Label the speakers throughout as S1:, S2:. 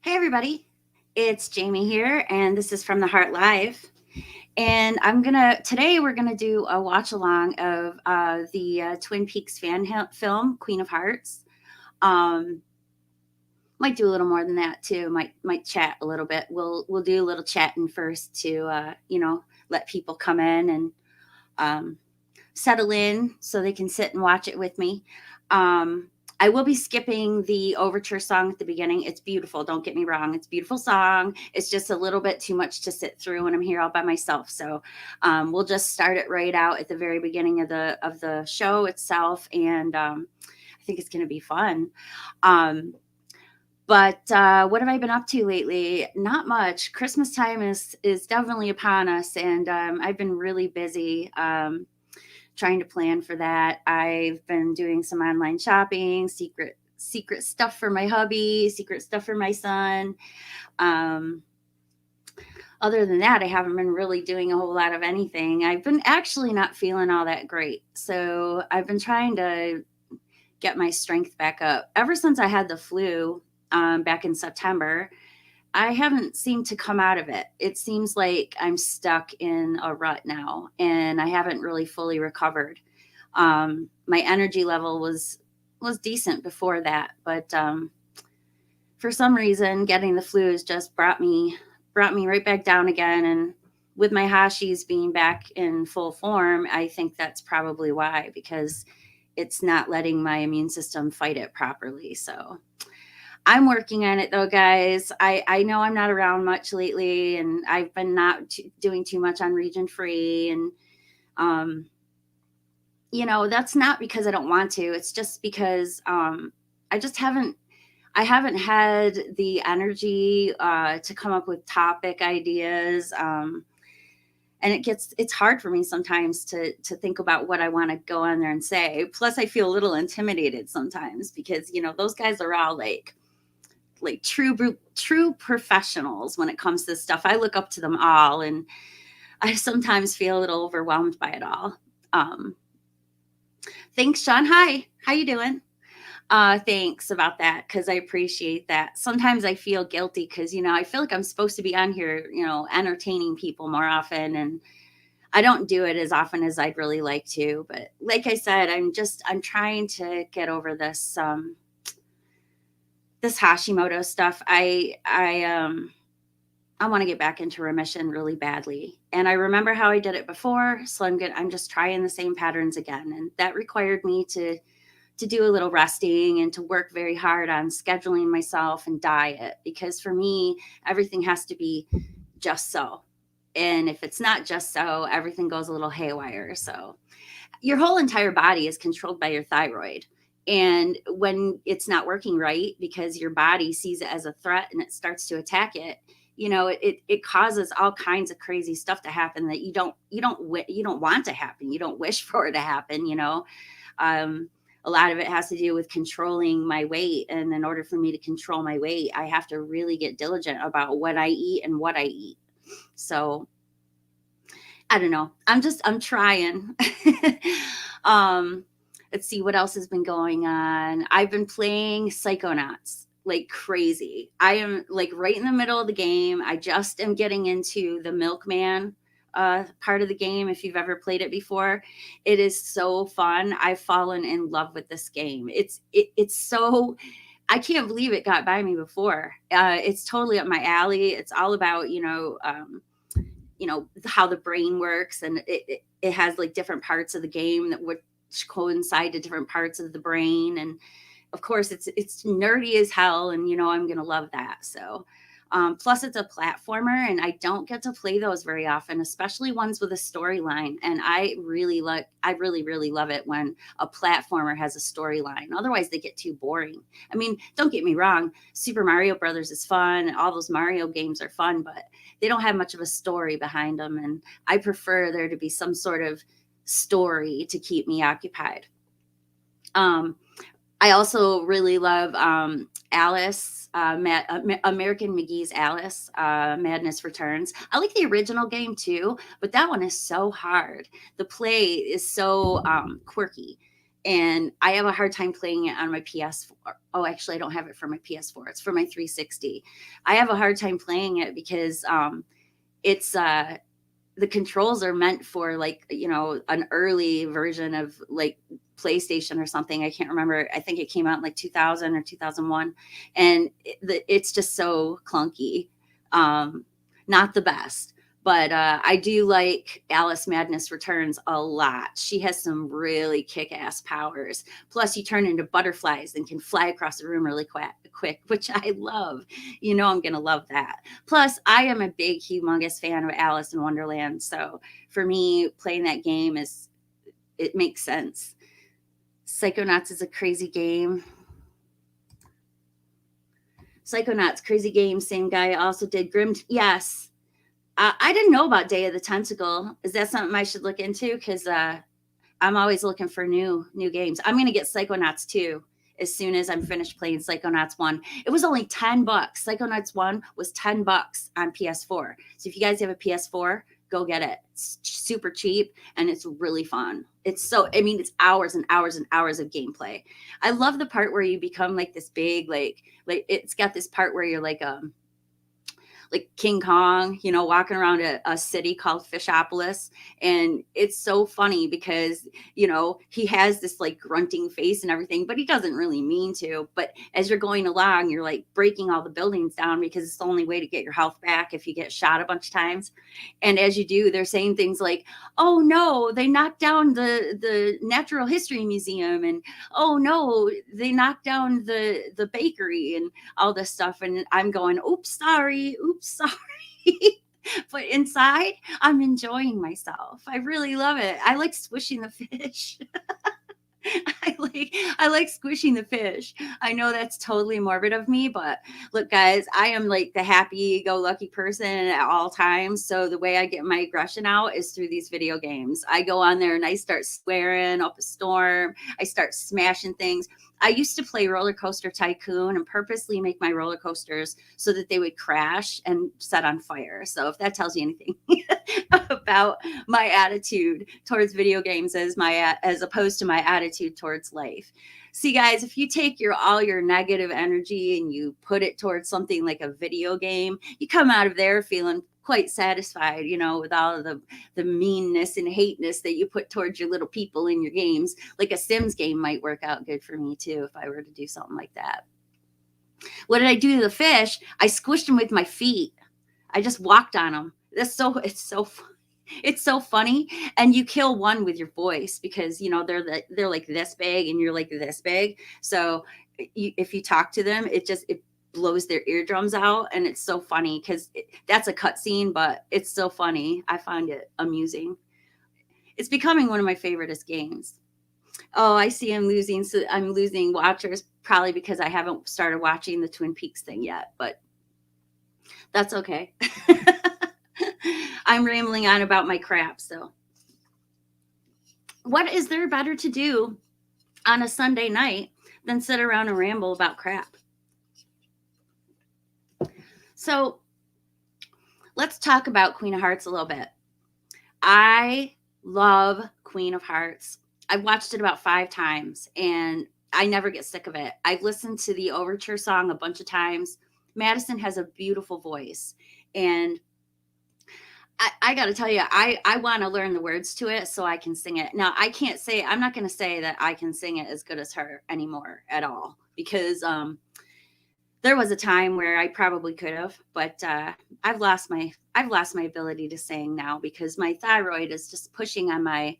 S1: Hey, everybody. It's Jamie here, and this is from the Heart Live. And today we're gonna do a watch along of the Twin Peaks film, Queen of Hearts. Um, might do a little more than that too. Might chat a little bit. We'll do a little chatting first to let people come in and um, settle in so they can sit and watch it with me. Um, I will be skipping the overture song at the beginning. It's beautiful. Don't get me wrong. It's a beautiful song. It's just a little bit too much to sit through when I'm here all by myself. So we'll just start it right out at the very beginning of the show itself, and I think it's going to be fun. Um, but what have I been up to lately? Not much. Christmas time is definitely upon us, and I've been really busy. Trying to plan for that. I've been doing some online shopping, secret stuff for my hubby, secret stuff for my son. Um, Other than that, I haven't been really doing a whole lot of anything. I've been actually not feeling all that great. So I've been trying to get my strength back up. Ever since I had the flu back in September, I haven't seemed to come out of it. It seems like I'm stuck in a rut now, and I haven't really fully recovered. My energy level was decent before that, but for some reason, getting the flu has just brought me right back down again. And with my Hashis being back in full form, I think that's probably why, because it's not letting my immune system fight it properly. So I'm working on it though, guys. I know I'm not around much lately, and I've been not doing too much on region free. And, um, that's not because I don't want to. It's just because I just I haven't had the energy to come up with topic ideas. And it's hard for me sometimes to think about what I want to go on there and say. Plus, I feel a little intimidated sometimes because those guys are all like true professionals when it comes to this stuff. I look up to them all, and I sometimes feel a little overwhelmed by it all. Um, Thanks, Sean. Hi, how you doing? Thanks about that, because I appreciate that. Sometimes I feel guilty because I feel like I'm supposed to be on here, entertaining people more often, and I don't do it as often as I'd really like to. But like I said, I'm trying to get over this Hashimoto stuff. I want to get back into remission really badly. And I remember how I did it before, so I'm just trying the same patterns again. And that required me to do a little resting and to work very hard on scheduling myself and diet, because for me everything has to be just so. And if it's not just so, everything goes a little haywire. So your whole entire body is controlled by your thyroid. And when it's not working right because your body sees it as a threat and it starts to attack it, it causes all kinds of crazy stuff to happen that you don't want to happen. You don't wish for it to happen. Um, a lot of it has to do with controlling my weight. And in order for me to control my weight, I have to really get diligent about what I eat and what I eat. So I don't know. I'm trying. um, let's see what else has been going on. I've been playing Psychonauts like crazy. I am like right in the middle of the game. I just am getting into the Milkman part of the game. If you've ever played it before, it is so fun. I've fallen in love with this game. It's so, I can't believe it got by me before. It's totally up my alley. It's all about how the brain works, and it has like different parts of the game that would coincide to different parts of the brain. And of course it's nerdy as hell, and I'm gonna love that. So plus it's a platformer, and I don't get to play those very often, especially ones with a storyline. And I really love it when a platformer has a storyline. Otherwise they get too boring. I mean, don't get me wrong, Super Mario Brothers is fun, and all those Mario games are fun, but they don't have much of a story behind them, and I prefer there to be some sort of story to keep me occupied. um I also really love Alice, American McGee's Alice, Madness Returns. I like the original game too, but that one is so hard. The play is so quirky. and I have a hard time playing it on my PS4. Oh, actually, I don't have it for my PS4. It's for my 360. I have a hard time playing it because it's the controls are meant for, like, an early version of like PlayStation or something. I can't remember. I think it came out in like 2000 or 2001, and it's just so clunky. Not the best, but I do like Alice Madness Returns a lot. She has some really kick-ass powers. Plus, you turn into butterflies and can fly across the room really quick, which I love. I'm gonna love that. Plus, I am a big, humongous fan of Alice in Wonderland, so for me, playing that game it makes sense. Psychonauts is a crazy game. Psychonauts, crazy game. Same guy also did Grim. Yes. I didn't know about Day of the Tentacle. Is that something I should look into? Because I'm always looking for new games. I'm going to get Psychonauts 2 as soon as I'm finished playing Psychonauts 1. It was only $10. Psychonauts 1 was $10 on PS4. So if you guys have a PS4, go get it. It's super cheap and it's really fun. It's hours and hours and hours of gameplay. I love the part where you become like this big, like it's got this part where you're like King Kong, walking around a city called Fishopolis. And it's so funny because, he has this like grunting face and everything, but he doesn't really mean to. But as you're going along, you're like breaking all the buildings down because it's the only way to get your health back if you get shot a bunch of times. And as you do, they're saying things like, oh no, they knocked down the Natural History Museum. And oh no, they knocked down the bakery and all this stuff. And I'm going, oops, sorry. But inside, I'm enjoying myself. I really love it. I like squishing the fish. I like squishing the fish. I know that's totally morbid of me, but look, guys, I am like the happy-go-lucky person at all times. So the way I get my aggression out is through these video games. I go on there and I start swearing up a storm. I start smashing things. I used to play Roller Coaster Tycoon and purposely make my roller coasters so that they would crash and set on fire. So if that tells you anything about my attitude towards video games as opposed to my attitude towards life. See, guys, if you take all your negative energy and you put it towards something like a video game, you come out of there feeling quite satisfied, with all of the meanness and hateness that you put towards your little people in your games. Like a Sims game might work out good for me too if I were to do something like that. What did I do to the fish? I squished them with my feet. I just walked on them. It's so funny. And you kill one with your voice because they're like this big and you're like this big. So if you talk to them, it blows their eardrums out. And it's so funny because that's a cutscene, but it's so funny. I find it amusing. It's becoming one of my favoriteest games. Oh, I see I'm losing. So I'm losing watchers probably because I haven't started watching the Twin Peaks thing yet, but that's okay. I'm rambling on about my crap. So what is there better to do on a Sunday night than sit around and ramble about crap? So let's talk about Queen of Hearts a little bit. I love Queen of Hearts. I've watched it about 5 times and I never get sick of it. I've listened to the overture song a bunch of times. Madison has a beautiful voice. And I got to tell you, I want to learn the words to it so I can sing it. Now, I'm not going to say that I can sing it as good as her anymore at all because there was a time where I probably could have, but I've lost my ability to sing now because my thyroid is just pushing on my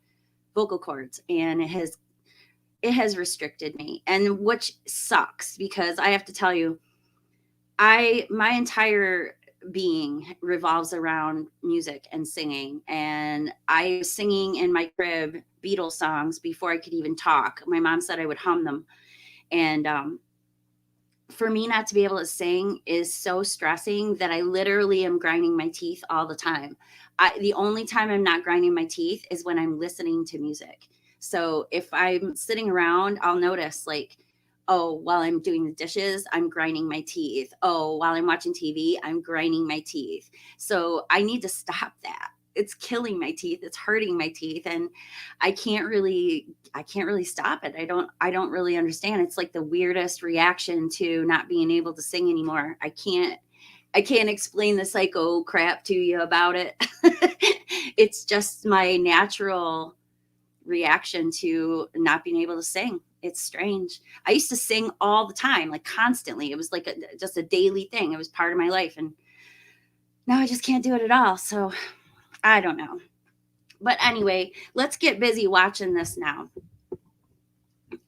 S1: vocal cords and it has restricted me, and which sucks because I have to tell you, my entire being revolves around music and singing, and I was singing in my crib Beatles songs before I could even talk. My mom said I would hum them, and for me not to be able to sing is so stressing that I literally am grinding my teeth all the time. The only time I'm not grinding my teeth is when I'm listening to music. So if I'm sitting around, I'll notice like, oh, while I'm doing the dishes, I'm grinding my teeth. Oh, while I'm watching TV, I'm grinding my teeth. So I need to stop that. it's killing my teeth. It's hurting my teeth. And I can't really stop it. I don't really understand. It's like the weirdest reaction to not being able to sing anymore. I can't explain the psycho crap to you about it. It's just my natural reaction to not being able to sing. It's strange. I used to sing all the time, like constantly. It was like just a daily thing. It was part of my life. And now I just can't do it at all. So I don't know. But anyway, let's get busy watching this now.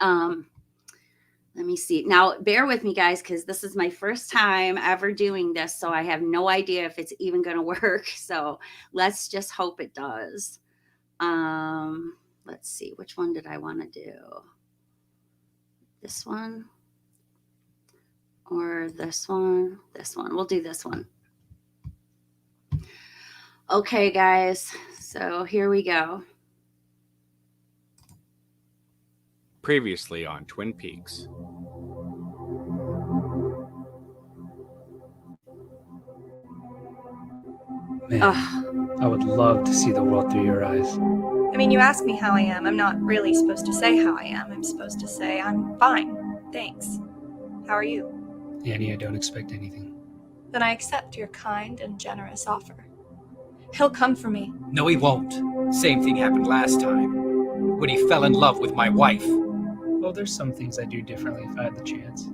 S1: Let me see. Now, bear with me, guys, because this is my first time ever doing this. So I have no idea if it's even going to work. So let's just hope it does. Let's see. Which one did I want to do? This one or this one? This one. We'll do this one. Okay, guys. So here we go.
S2: Previously on Twin Peaks.
S3: Man, I would love to see the world through your eyes.
S4: I mean, you ask me how I am. I'm not really supposed to say how I am. I'm supposed to say I'm fine. Thanks. How are you?
S3: Annie, I don't expect anything.
S4: Then I accept your kind and generous offer. He'll come for me.
S5: No, he won't. Same thing happened last time, when he fell in love with my wife.
S3: Oh, there's some things I'd do differently if I had the chance.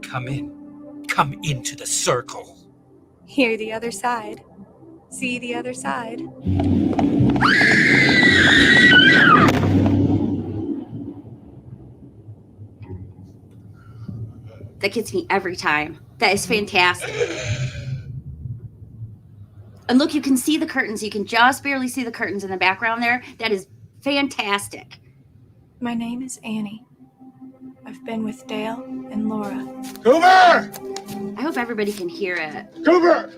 S5: Come in. Come into the circle.
S4: Hear the other side. See the other side.
S1: That gets me every time. That is fantastic. And look, you can see the curtains. You can just barely see the curtains in the background there. That is fantastic.
S4: My name is Annie. I've been with Dale and Laura.
S6: Cooper!
S1: I hope everybody can hear it.
S6: Cooper!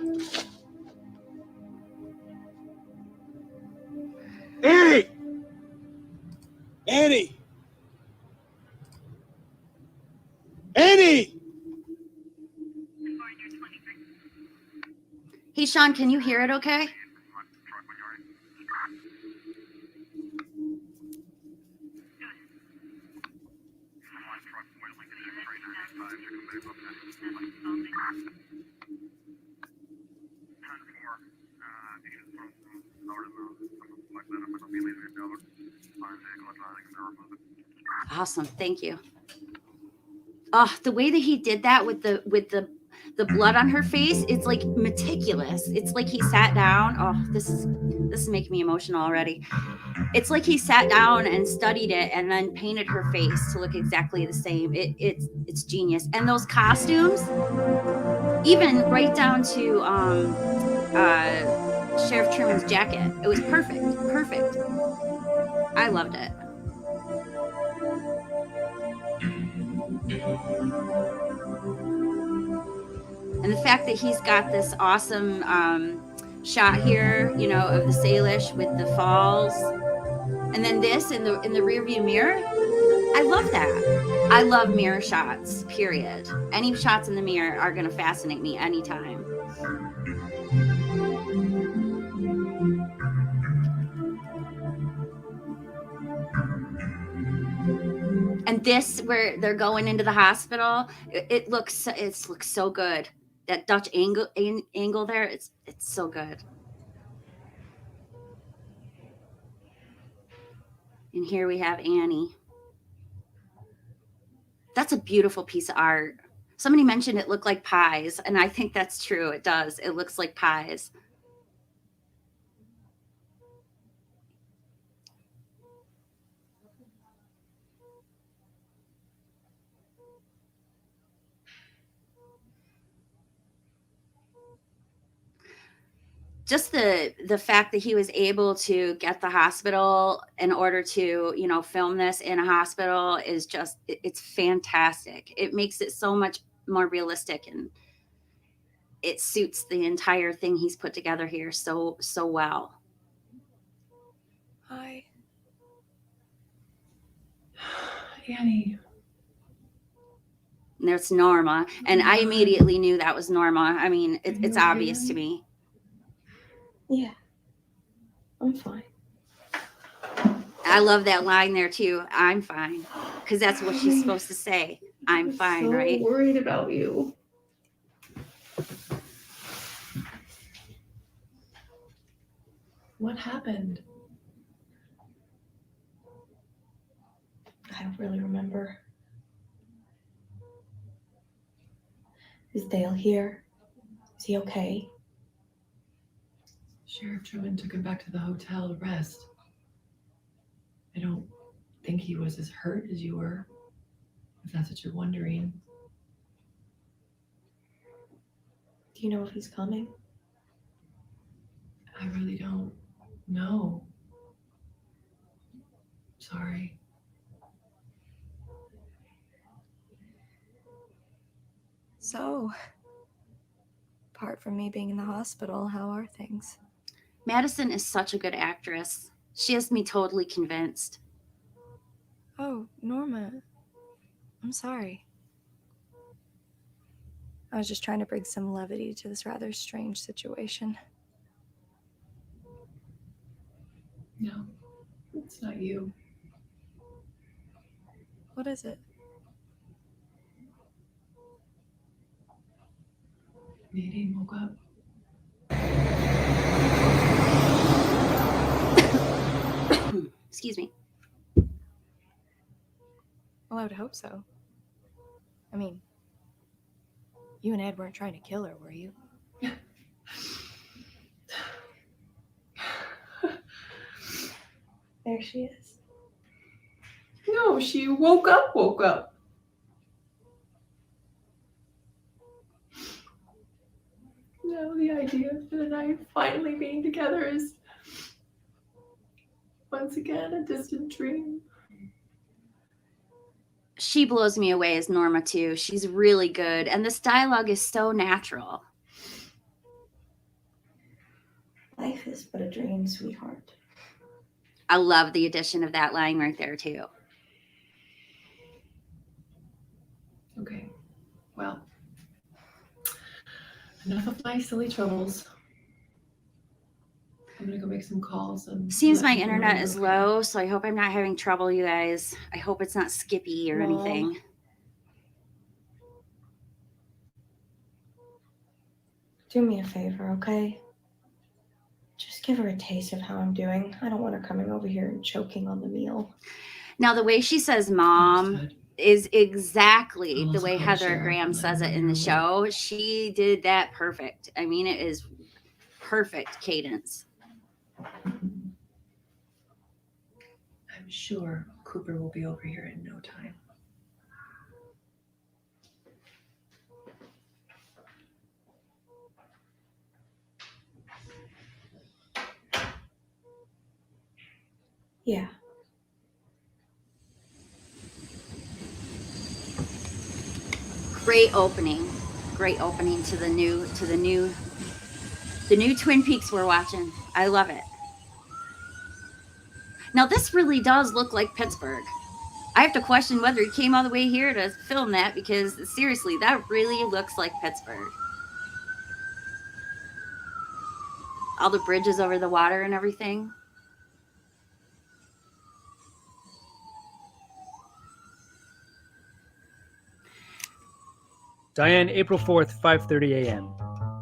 S6: Annie! Annie! Annie!
S1: Hey, Sean, can you hear it okay? Awesome, thank you. Oh, the way that he did that with the blood on her face, it's like meticulous. It's like he sat down. Oh, this is making me emotional already. It's like he sat down and studied it and then painted her face to look exactly the same. It's genius. And those costumes, even right down to Sheriff Truman's jacket, it was perfect. I loved it. And the fact that he's got this awesome shot here, you know, of the Salish with the falls, and then this in the rearview mirror. I love that. I love mirror shots, period. Any shots in the mirror are going to fascinate me anytime. And this, where they're going into the hospital, it looks so good. That Dutch angle there, it's so good. And here we have Annie. That's a beautiful piece of art. Somebody mentioned it looked like pies, and I think that's true. It does. It looks like pies. Just the fact that he was able to get the hospital in order to, you know, film this in a hospital is just, it's fantastic. It makes it so much more realistic, and it suits the entire thing he's put together here so well.
S4: Hi.
S7: Annie.
S1: And there's Norma, and I immediately knew that was Norma. I mean, it's obvious to me.
S7: Yeah. I'm fine.
S1: I love that line there too. I'm fine. Because that's what she's supposed to say. I'm fine,
S7: so
S1: right?
S7: Worried about you. What happened? I don't really remember. Is Dale here? Is he okay? Sheriff Truman took him back to the hotel to rest. I don't think he was as hurt as you were, if that's what you're wondering. Do you know if he's coming? I really don't know. Sorry.
S4: So, apart from me being in the hospital, how are things?
S1: Madison is such a good actress. She has me totally convinced.
S4: Oh, Norma. I'm sorry. I was just trying to bring some levity to this rather strange situation.
S7: No, it's not you.
S4: What is it?
S7: Nadine woke up.
S1: Excuse me.
S4: Well, I would hope so. I mean, you and Ed weren't trying to kill her, were you? There she is.
S7: No, she woke up. No, the idea of Finn and I finally being together is once again a distant dream.
S1: She blows me away as Norma too. She's really good. And this dialogue is so natural.
S7: Life is but a dream, sweetheart.
S1: I love the addition of that line right there too.
S7: Okay, well, enough of my silly troubles. I'm gonna go make some calls. And
S1: Seems
S7: let
S1: my
S7: people know
S1: internet
S7: you're
S1: is
S7: okay.
S1: low, so I hope I'm not having trouble, you guys. I hope it's not skippy or
S7: Mom.
S1: anything.
S7: Do me a favor, okay? Just give her a taste of how I'm doing. I don't want her coming over here and choking on the meal.
S1: Now, the way she says mom
S7: Understood.
S1: is exactly
S7: I'll
S1: the
S7: also
S1: way
S7: call the
S1: Heather
S7: sheriff
S1: Graham
S7: and let
S1: says
S7: him
S1: it
S7: know
S1: in the
S7: you're
S1: show. She did that perfect. I mean, it is perfect cadence.
S7: I'm sure Cooper will be over here in no time. Yeah.
S1: Great opening to the new Twin Peaks we're watching. I love it. Now this really does look like Pittsburgh. I have to question whether he came all the way here to film that, because seriously, that really looks like Pittsburgh. All the bridges over the water and everything.
S3: Diane, April 4th, 5:30 a.m.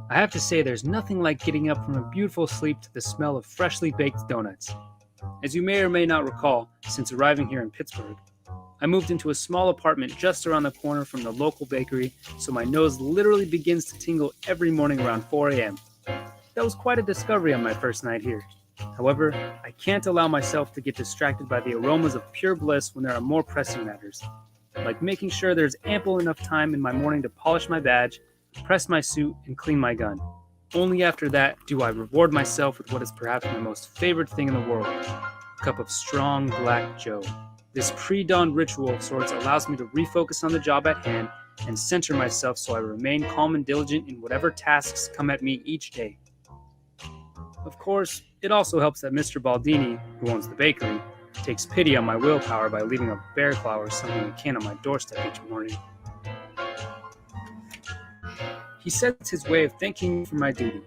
S3: I have to say there's nothing like getting up from a beautiful sleep to the smell of freshly baked donuts. As you may or may not recall, since arriving here in Pittsburgh, I moved into a small apartment just around the corner from the local bakery, so my nose literally begins to tingle every morning around 4 a.m. That was quite a discovery on my first night here. However, I can't allow myself to get distracted by the aromas of pure bliss when there are more pressing matters, like making sure there's ample enough time in my morning to polish my badge, press my suit, and clean my gun. Only after that do I reward myself with what is perhaps my most favorite thing in the world, a cup of strong black joe. This pre-dawn ritual of sorts allows me to refocus on the job at hand and center myself so I remain calm and diligent in whatever tasks come at me each day. Of course, it also helps that Mr. Baldini, who owns the bakery, takes pity on my willpower by leaving a bear claw or something in a can on my doorstep each morning. He says it's his way of thanking me for my duty,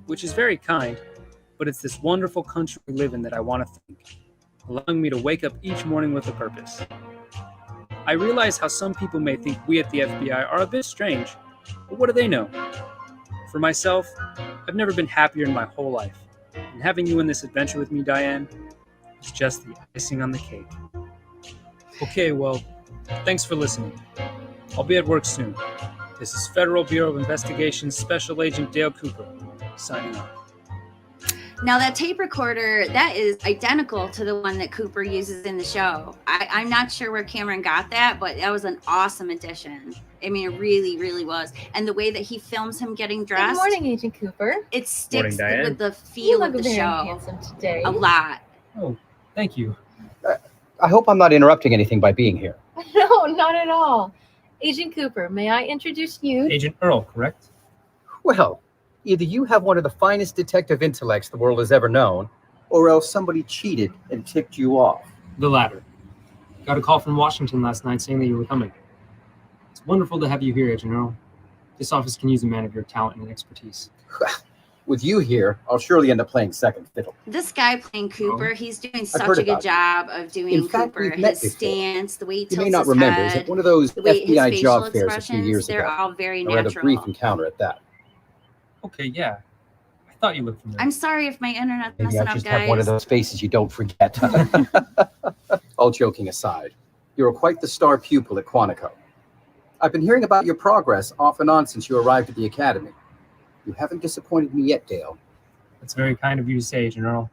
S3: which is very kind, but it's this wonderful country we live in that I want to thank, allowing me to wake up each morning with a purpose. I realize how some people may think we at the FBI are a bit strange, but what do they know? For myself, I've never been happier in my whole life, and having you in this adventure with me, Diane, is just the icing on the cake. Okay, well, thanks for listening. I'll be at work soon. This is Federal Bureau of Investigation Special Agent Dale Cooper, signing off.
S1: Now that tape recorder, that is identical to the one that Cooper uses in the show. I'm not sure where Cameron got that, but that was an awesome addition. I mean, it really, really was. And the way that he films him getting dressed.
S2: Good morning, Agent Cooper.
S1: It sticks
S3: Morning, Diane.
S1: with the
S2: You
S1: feel
S2: look
S1: of the
S2: very
S1: show
S2: handsome today.
S1: a lot.
S3: Oh, thank you.
S8: I hope I'm not interrupting anything by being here.
S2: No, not at all. Agent Cooper, may I introduce you?
S3: Agent Earl, correct?
S8: Well, either you have one of the finest detective intellects the world has ever known, or else somebody cheated and tipped you off.
S3: The latter. Got a call from Washington last night saying that you were coming. It's wonderful to have you here, Agent Earl. This office can use a man of your talent and expertise.
S8: With you here, I'll surely end up playing second fiddle.
S1: This guy playing Cooper, he's doing
S8: heard
S1: such a good
S8: about
S1: job of doing
S8: In fact,
S1: Cooper.
S8: we've met
S1: His
S8: before.
S1: stance, the way he
S8: You
S1: tilts
S8: may not
S1: his
S8: remember,
S1: head,
S8: is it one of those
S1: the way his
S8: FBI
S1: facial
S8: job fairs a few
S1: expressions,
S8: years
S1: they're
S8: ago?
S1: all very
S8: A rather
S1: natural.
S8: brief encounter at that.
S3: Okay, yeah. I thought you looked familiar.
S1: I'm sorry if my internet's
S8: Maybe
S1: messing
S8: I
S1: up,
S8: just
S1: guys.
S8: have one of those faces you don't forget. All joking aside, you're quite the star pupil at Quantico. I've been hearing about your progress off and on since you arrived at the academy. You haven't disappointed me yet, Dale.
S3: That's very kind of you to say, Agent Earl.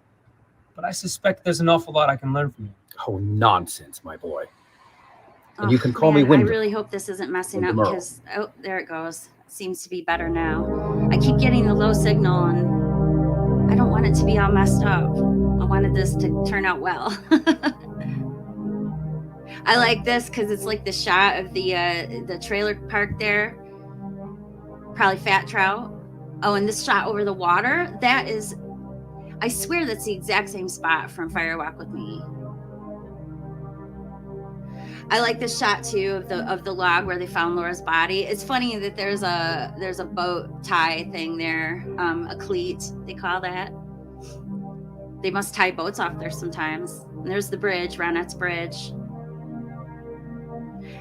S3: But I suspect there's an awful lot I can learn from you.
S8: Oh, nonsense, my boy. And
S1: Oh,
S8: you can call me
S1: man, I
S8: Wyndham.
S1: really hope this isn't messing up
S8: Wyndham Earl.
S1: because, oh, there it goes. Seems to be better now. I keep getting the low signal and I don't want it to be all messed up. I wanted this to turn out well. I like this because it's like the shot of the trailer park there. Probably fat trout. Oh, and this shot over the water, that is, I swear that's the exact same spot from Fire Walk with Me. I like this shot too of the log where they found Laura's body. It's funny that there's a boat tie thing there, a cleat they call that. They must tie boats off there sometimes. And there's the bridge, Ronette's Bridge,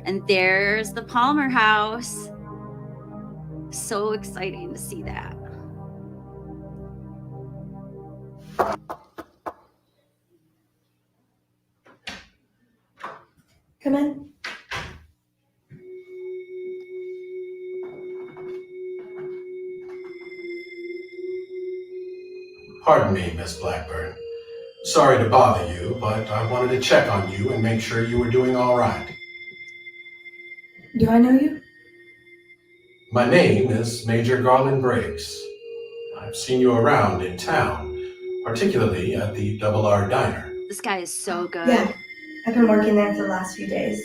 S1: and there's the Palmer House. So exciting to see that.
S4: Come in.
S6: Pardon me, Miss Blackburn. Sorry to bother you, but I wanted to check on you and make sure you were doing all right.
S4: Do I know you?
S6: My name is Major Garland Briggs. I've seen you around in town, particularly at the Double R Diner.
S1: This guy is so good.
S4: Yeah, I've been working there for the last few days.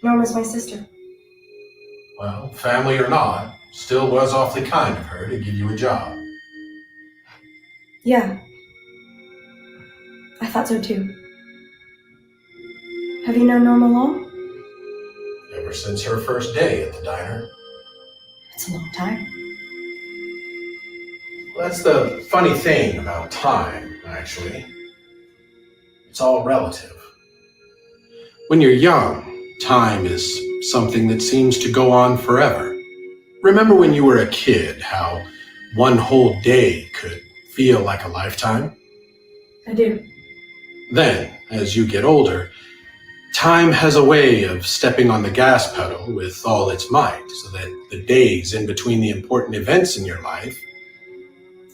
S4: Norma's my sister.
S6: Well, family or not, still was awfully kind of her to give you a job.
S4: Yeah. I thought so too. Have you known Norma long?
S6: Ever since her first day at the diner.
S4: It's a long time.
S6: Well, that's the funny thing about time, actually. It's all relative. When you're young, time is something that seems to go on forever. Remember when you were a kid, how one whole day could feel like a lifetime?
S4: I do.
S6: Then, as you get older, time has a way of stepping on the gas pedal with all its might, so that the days in between the important events in your life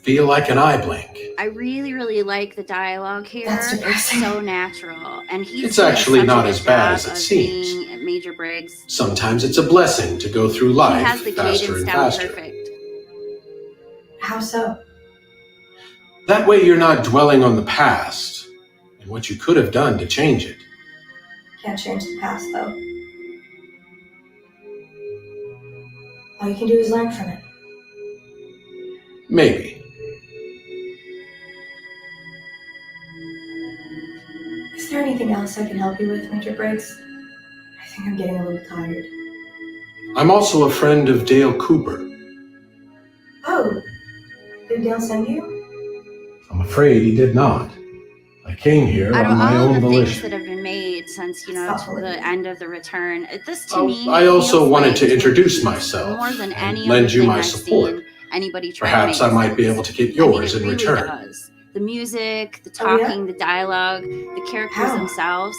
S6: feel like an eye blink.
S1: I really, really like the dialogue here.
S4: That's
S1: It's
S4: depressing.
S1: so natural. And he's
S6: It's
S1: doing
S6: actually
S1: such a
S6: not
S1: good
S6: as bad
S1: job
S6: as it
S1: of
S6: seems.
S1: being Major Briggs.
S6: Sometimes it's a blessing to go through
S1: He
S6: life
S1: has the
S6: faster
S1: cadence
S6: and
S1: down
S6: faster.
S1: perfect.
S4: How so?
S6: That way you're not dwelling on the past and what you could have done to change it.
S4: Can't change the past, though. All you can do is learn from it.
S6: Maybe.
S4: Is there anything else I can help you with, Major Briggs? I think I'm getting a little tired.
S6: I'm also a friend of Dale Cooper.
S4: Oh, did Dale send you?
S6: I'm afraid he did not. I came here
S1: Out of
S6: on my
S1: all
S6: own
S1: the things
S6: volition.
S1: that have been made since, you know,
S4: Stop
S1: to the
S4: it.
S1: end of The Return, this to me
S6: I also
S1: feels
S6: wanted
S1: like
S6: to
S1: Twin
S6: introduce
S1: Peaks
S6: myself
S1: more than
S6: and
S1: any
S6: lend
S1: other
S6: you
S1: thing
S6: my
S1: I've
S6: support.
S1: seen anybody try
S6: Perhaps
S1: to
S6: I
S1: make
S6: might be
S1: since.
S6: able to get
S1: I mean,
S6: yours
S1: it
S6: in
S1: really
S6: return.
S1: does. The music, the
S4: Oh, yeah?
S1: talking, the dialogue, the characters
S4: How?
S1: themselves,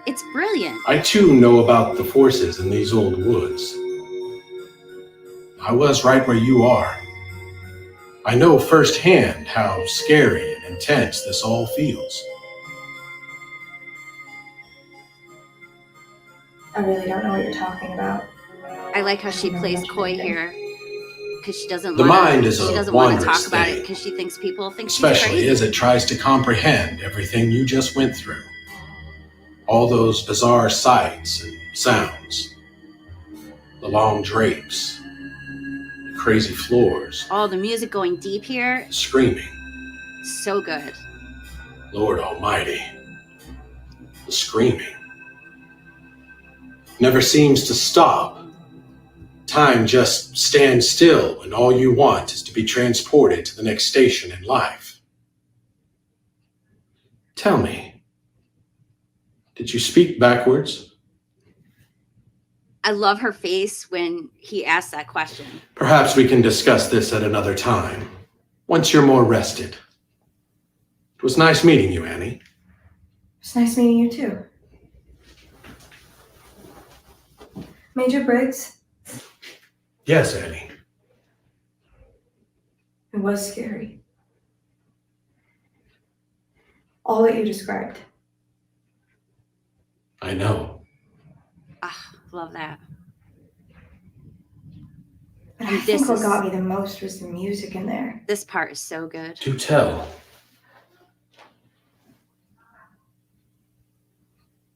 S1: it's brilliant.
S6: I too know about the forces in these old woods. I was right where you are. I know firsthand how scary and intense this all feels.
S4: I really don't know what you're talking about.
S1: I like how she
S4: You know
S1: plays
S4: much of
S1: coy
S4: anything.
S1: here because she doesn't
S6: The
S1: want
S6: mind
S1: to.
S6: is
S1: She
S6: a
S1: doesn't want to
S6: wondrous
S1: talk about it
S6: thing,
S1: because she thinks people think she's
S6: especially
S1: crazy.
S6: as it tries to comprehend everything you just went through. All those bizarre sights and sounds. The long drapes. The crazy floors.
S1: Oh, the music going deep here,
S6: The screaming.
S1: so good.
S6: Lord Almighty. The screaming. Never seems to stop. Time just stands still when all you want is to be transported to the next station in life. Tell me, did you speak backwards?
S1: I love her face when he asks that question.
S6: Perhaps we can discuss this at another time, once you're more rested. It was nice meeting you, Annie.
S4: It's nice meeting you too. Major Briggs,
S6: Yes, Annie.
S4: it was scary. All that you described.
S6: I know.
S1: Ah, love that.
S4: But
S1: And
S4: I think
S1: this
S4: what
S1: is-
S4: got me the most was the music in there.
S1: This part is so good.
S6: Do tell.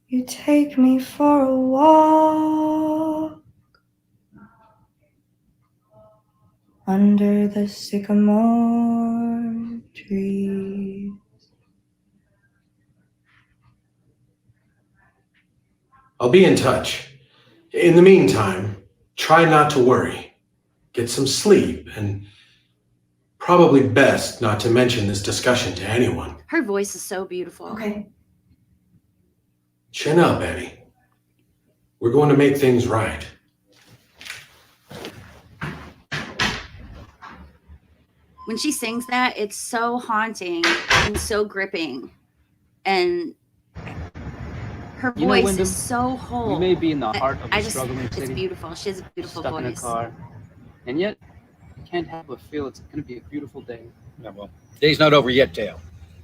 S4: You take me for a walk under the sycamore tree.
S6: I'll be in touch. In the meantime, try not to worry. Get some sleep, and probably best not to mention this discussion to anyone.
S1: Her voice is so beautiful.
S4: Okay.
S6: Chin up, Annie. We're going to make things right.
S1: When she sings that, it's so haunting and so gripping. And her
S3: You know,
S1: voice
S3: Wyndham,
S1: is so whole.
S3: We may be in the heart of
S1: I
S3: a
S1: just,
S3: struggling
S1: it's
S3: city,
S1: beautiful. She has a beautiful
S3: stuck in a
S1: voice.
S3: car, and yet you can't help but feel it's going to be a beautiful day.
S5: Yeah, well, day's not over yet, Dale.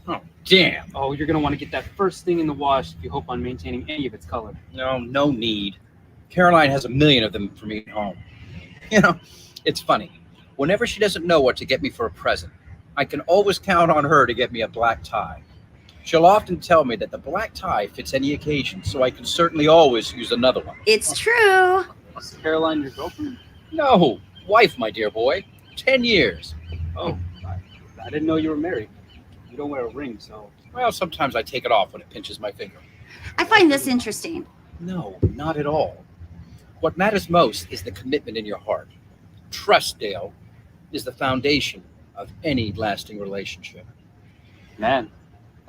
S5: Oh, damn.
S3: Oh, you're going to want to get that first thing in the wash if you hope on maintaining any of its color.
S5: No need. Caroline has 1,000,000 of them for me at home. You know, it's funny. Whenever she doesn't know what to get me for a present, I can always count on her to get me a black tie. She'll often tell me that the black tie fits any occasion, so I can certainly always use another one.
S1: It's true.
S3: Is Caroline your girlfriend?
S5: No, wife, my dear boy. 10 years.
S3: Oh, I didn't know you were married. You don't wear a ring, so...
S5: Well, sometimes I take it off when it pinches my finger.
S1: I find this interesting.
S5: No, not at all. What matters most is the commitment in your heart. Trust, Dale, is the foundation of any lasting relationship.
S3: Man,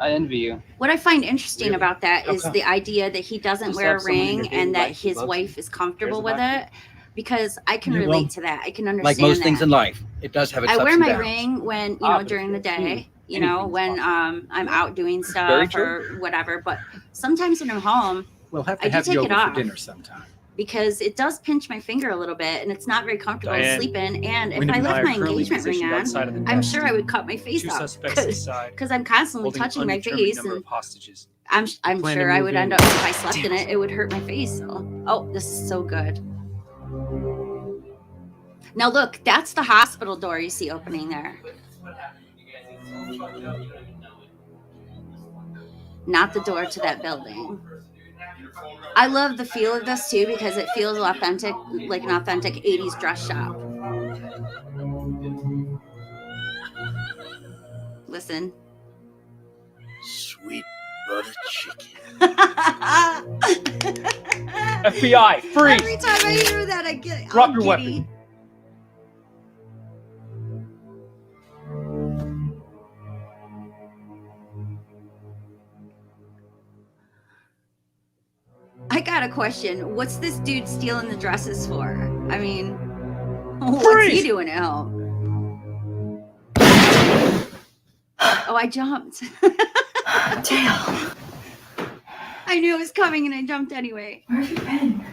S3: I envy you.
S1: What I find interesting
S3: Really?
S1: about that is
S5: Okay.
S1: the idea that he doesn't
S3: Just
S1: wear a
S3: have someone in your
S1: ring
S3: daily
S1: and that
S3: life who
S1: his
S3: loves
S1: wife
S3: you,
S1: is comfortable
S3: cares
S1: with
S3: about
S1: it. Because I can
S5: Yeah, well,
S1: relate to that. I can understand
S5: Like most
S1: that.
S5: things in life, it does have its
S1: I
S5: ups
S1: wear
S5: and
S1: my
S5: downs.
S1: ring when, you
S3: Ah,
S1: know,
S3: but
S1: during the
S3: if you're
S1: day, you
S3: anything's
S1: know, when
S3: possible.
S1: I'm out doing
S5: Very
S1: stuff
S5: true.
S1: or whatever. But sometimes when I'm home,
S5: We'll have
S1: I
S5: to
S1: do
S5: have
S1: take
S5: you
S1: it
S5: over for
S1: off.
S5: dinner sometime.
S1: because it does pinch my finger a little bit and it's not very comfortable
S3: Diane,
S1: sleeping. And if
S3: Wyndham
S1: I
S3: and I
S1: left
S3: are
S1: my
S3: currently
S1: engagement ring
S3: positioned
S1: on,
S3: outside of the
S1: I'm
S3: desk.
S1: sure I would cut my face
S3: Two
S1: off
S3: suspects inside,
S1: because I'm constantly
S3: holding
S1: touching my
S3: undetermined
S1: face,
S3: number
S1: and
S3: of hostages.
S1: I'm
S3: plan to
S1: sure I
S3: move
S1: would
S3: in.
S1: end up, if I slept in it, it would hurt my face. So, oh, this is so good. Now look, that's the hospital door you see opening there. Not the door to that building. I love the feel of this too because it feels authentic, like an authentic 80s dress shop. Listen.
S5: Sweet butter chicken.
S3: FBI, freeze!
S1: Every time I hear that, I get
S3: Drop
S1: all
S3: your
S1: giddy. question. What's this dude stealing the dresses for? I mean, what's he doing at home? Oh, I jumped.
S4: Dale,
S1: I knew it was coming and I jumped anyway.
S4: where have you been?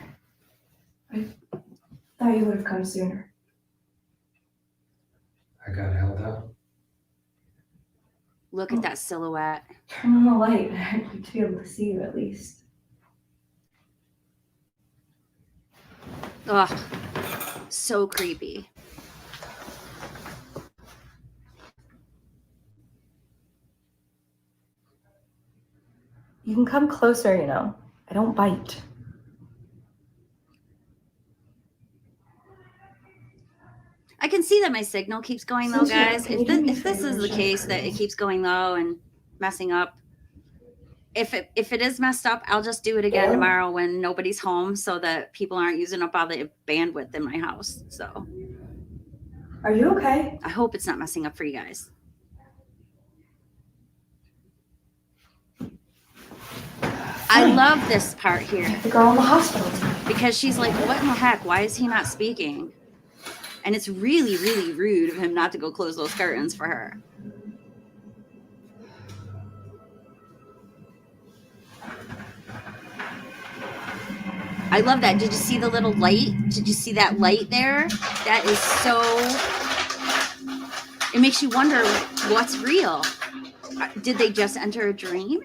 S4: I thought you would have come sooner.
S9: I got held up.
S1: Look at that silhouette.
S4: Turn on the light. I'd like to be able to see you at least.
S1: Ugh, so creepy.
S4: You can come closer, you know. I don't bite.
S1: I can see that my signal keeps going low, guys.
S4: Can you do me a
S1: If this
S4: favor
S1: is
S4: and
S1: the
S4: shut
S1: case
S4: the
S1: that it
S4: curtains?
S1: keeps going low and messing up, if it is messed up, I'll just do it again
S4: Yeah.
S1: tomorrow when nobody's home, so that people aren't using up all the bandwidth in my house. So
S4: Are you okay?
S1: I hope it's not messing up for you guys. I love this part here
S4: The girl in the hospital.
S1: because she's like, what in the heck? Why is he not speaking? And it's really, really rude of him not to go close those curtains for her. I love that. Did you see the little light? Did you see that light there? That is so... It makes you wonder what's real. Did they just enter a dream?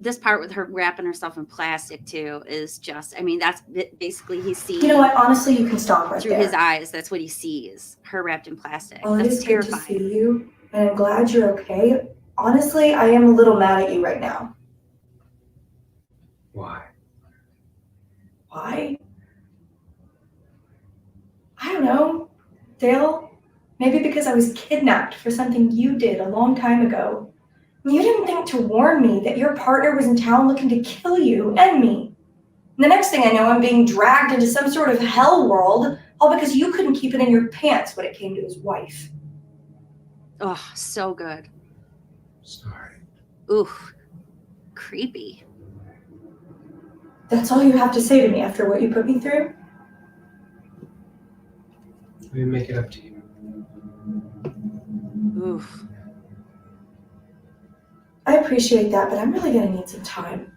S1: This part with her wrapping herself in plastic too is just, I mean, that's basically he's seeing
S4: You know what? Honestly, you can stop right
S1: through
S4: there.
S1: his eyes. That's what he sees. Her wrapped in plastic.
S4: Well, it
S1: That's
S4: is good to
S1: terrifying.
S4: see you, and I'm glad you're okay. Honestly, I am a little mad at you right now.
S9: Why?
S4: Why? I don't know. Dale, maybe because I was kidnapped for something you did a long time ago. You didn't think to warn me that your partner was in town looking to kill you and me. And the next thing I know, I'm being dragged into some sort of hell world, all because you couldn't keep it in your pants when it came to his wife.
S1: Oh, so good.
S9: Sorry.
S1: Ooh, creepy.
S4: That's all you have to say to me after what you put me through?
S9: Let me make it up to you.
S1: Ooh.
S4: I appreciate that, but I'm really gonna need some time.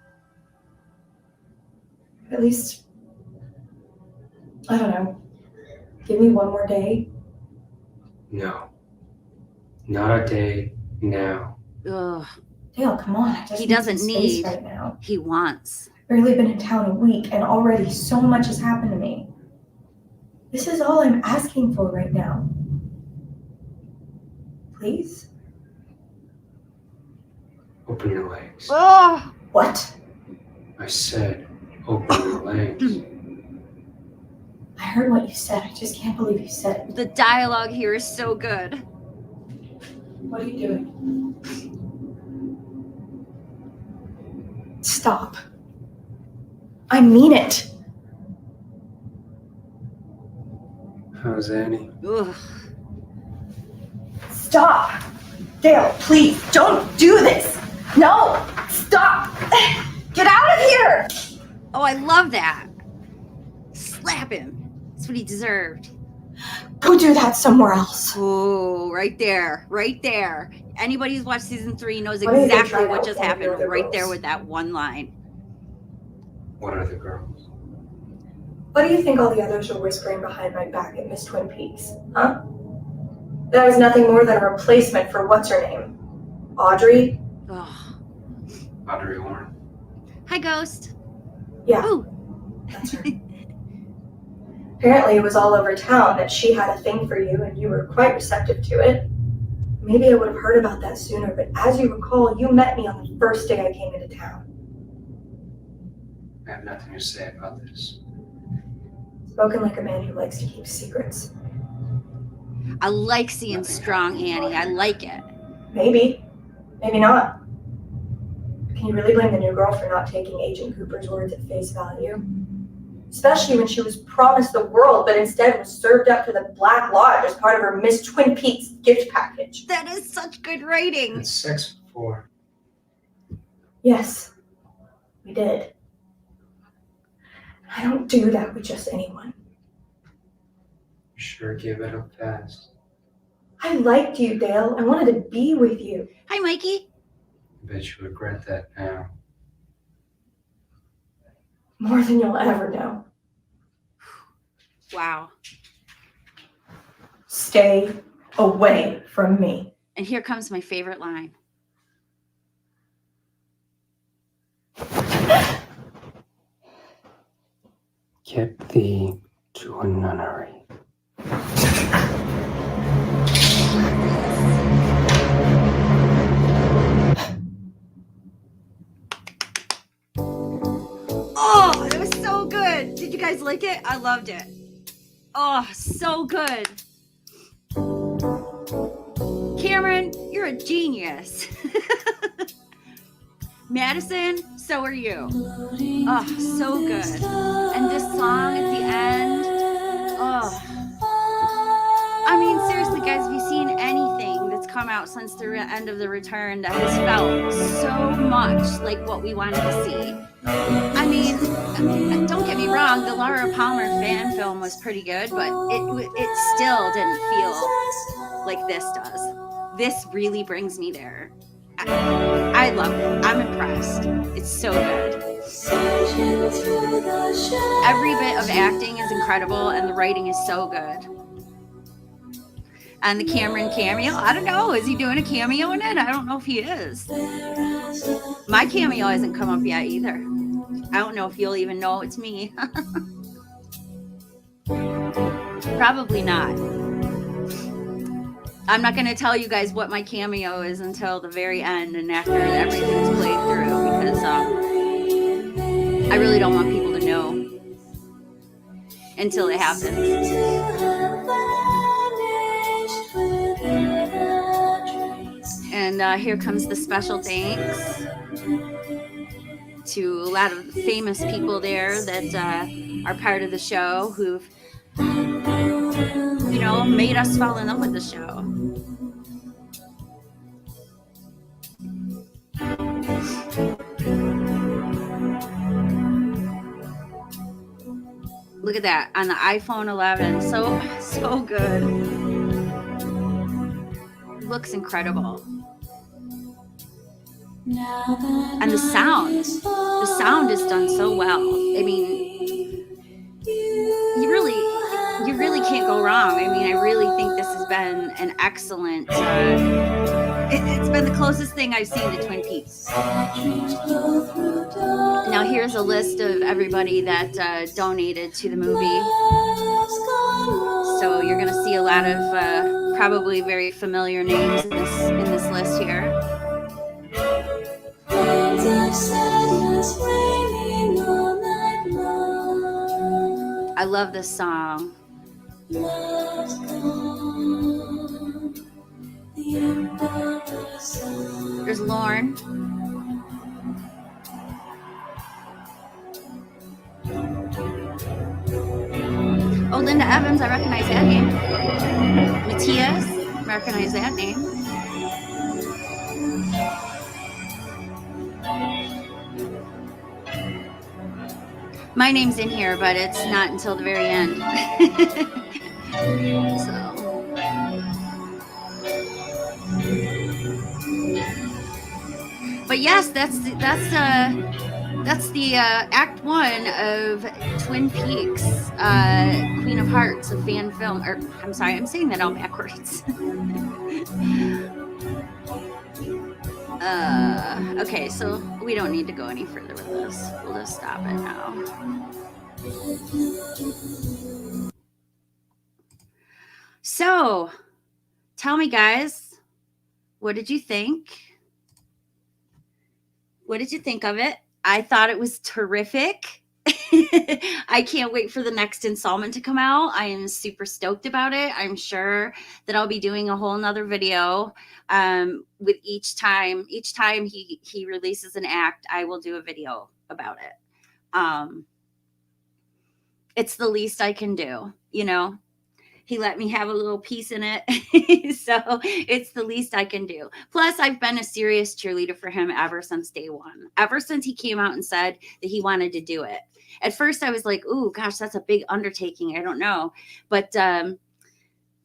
S4: At least, I don't know, give me one more day.
S9: No. Not a day now.
S1: Ugh.
S4: Dale, come on, I just
S1: He
S4: need
S1: doesn't
S4: some space
S1: need-
S4: right now.
S1: He wants.
S4: I've barely been in town a week, and already so much has happened to me. This is all I'm asking for right now. Please?
S9: Open your legs.
S1: Oh!
S4: What?
S9: I said, open your legs.
S4: I heard what you said. I just can't believe you said it.
S1: The dialogue here is so good.
S4: What are you doing? Stop. I mean it.
S9: How's Annie?
S1: Ugh.
S4: Stop. Dale, please, don't do this. No, stop. Get out of here.
S1: Oh, I love that. Slap him. That's what he deserved.
S4: Go do that somewhere else.
S1: Oh, right there. Right there. Anybody who's watched season 3 knows
S4: Why don't you
S1: exactly
S4: try
S1: what
S4: that
S1: just
S4: with one of your
S1: happened
S4: other
S1: right there
S4: girls?
S1: with that one line.
S9: What are the girls?
S4: What do you think all the others were whispering behind my back at Miss Twin Peaks, huh? That was nothing more than a replacement for what's her name? Audrey?
S1: Oh.
S9: Audrey Horn.
S1: Hi, Ghost.
S4: Yeah,
S1: Ooh.
S4: that's her. Apparently it was all over town that she had a thing for you and you were quite receptive to it. Maybe I would have heard about that sooner, but as you recall, you met me on the first day I came into town.
S9: I have nothing to say about this.
S4: Spoken like a man who likes to keep secrets.
S1: I like seeing strong Annie. I like it.
S4: Maybe. Maybe not. Can you really blame the new girl for not taking Agent Cooper's words at face value? Especially when she was promised the world, but instead was served up to the Black Lodge as part of her Miss Twin Peaks gift package.
S1: That is such good writing.
S9: Had sex before.
S4: Yes, we did. I don't do that with just anyone.
S9: You sure gave it up fast.
S4: I liked you, Dale. I wanted to be with you.
S1: Hi, Mikey.
S9: I bet you regret that now.
S4: More than you'll ever know.
S1: Wow.
S4: Stay away from me.
S1: And here comes my favorite line.
S9: Get thee to a nunnery.
S1: Oh, it was so good. Did you guys like it? I loved it. Oh, so good. Cameron, you're a genius. Madison, so are you. Oh, so good. And this song at the end. Oh. I mean, seriously, guys, have you seen anything that's come out since the end of The Return that has felt so much like what we wanted to see? I mean, don't get me wrong, the Laura Palmer fan film was pretty good, but it still didn't feel like this does. This really brings me there. I love it. I'm impressed. It's so good. Every bit of acting is incredible, and the writing is so good. And the Cameron cameo, I don't know. Is he doing a cameo in it? I don't know if he is. My cameo hasn't come up yet either. I don't know if you'll even know it's me. Probably not. I'm not going to tell you guys what my cameo is until the very end and after everything's played through, because I really don't want people to know until it happens. And here comes the special thanks to a lot of famous people there that are part of the show who've, you know, made us fall in love with the show. Look at that on the iPhone 11. So good. Looks incredible. And the sound is done so well. I mean, you really can't go wrong. I mean, I really think this has been an excellent, it's been the closest thing I've seen to Twin Peaks. Now here's a list of everybody that donated to the movie. So you're going to see a lot of probably very familiar names in this list here. I love this song. There's Lorne. Oh, Linda Evans, I recognize that name. Matthias, I recognize that name. My name's in here, but it's not until the very end. But yes, that's the Act 1 of Twin Peaks, Queen of Hearts, a fan film. Or I'm sorry, I'm saying that all backwards. Okay, so we don't need to go any further with this. We'll just stop it now. So, tell me, guys, what did you think? What did you think of it? I thought it was terrific. I can't wait for the next installment to come out. I am super stoked about it. I'm sure that I'll be doing a whole nother video with each time he releases an act, I will do a video about it. It's the least I can do, you know. He let me have a little piece in it. So it's the least I can do. Plus, I've been a serious cheerleader for him ever since day one. Ever since he came out and said that he wanted to do it. At first I was like, "Ooh, gosh, that's a big undertaking. I don't know." But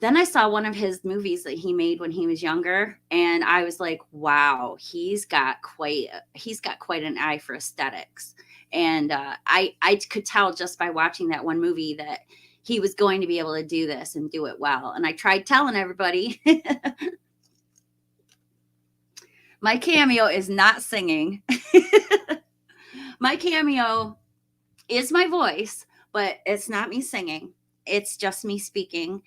S1: then I saw one of his movies that he made when he was younger, and I was like, "Wow, he's got quite an eye for aesthetics." And I could tell just by watching that one movie that he was going to be able to do this and do it well. And I tried telling everybody. My cameo is not singing. My cameo is my voice, but it's not me singing. It's just me speaking,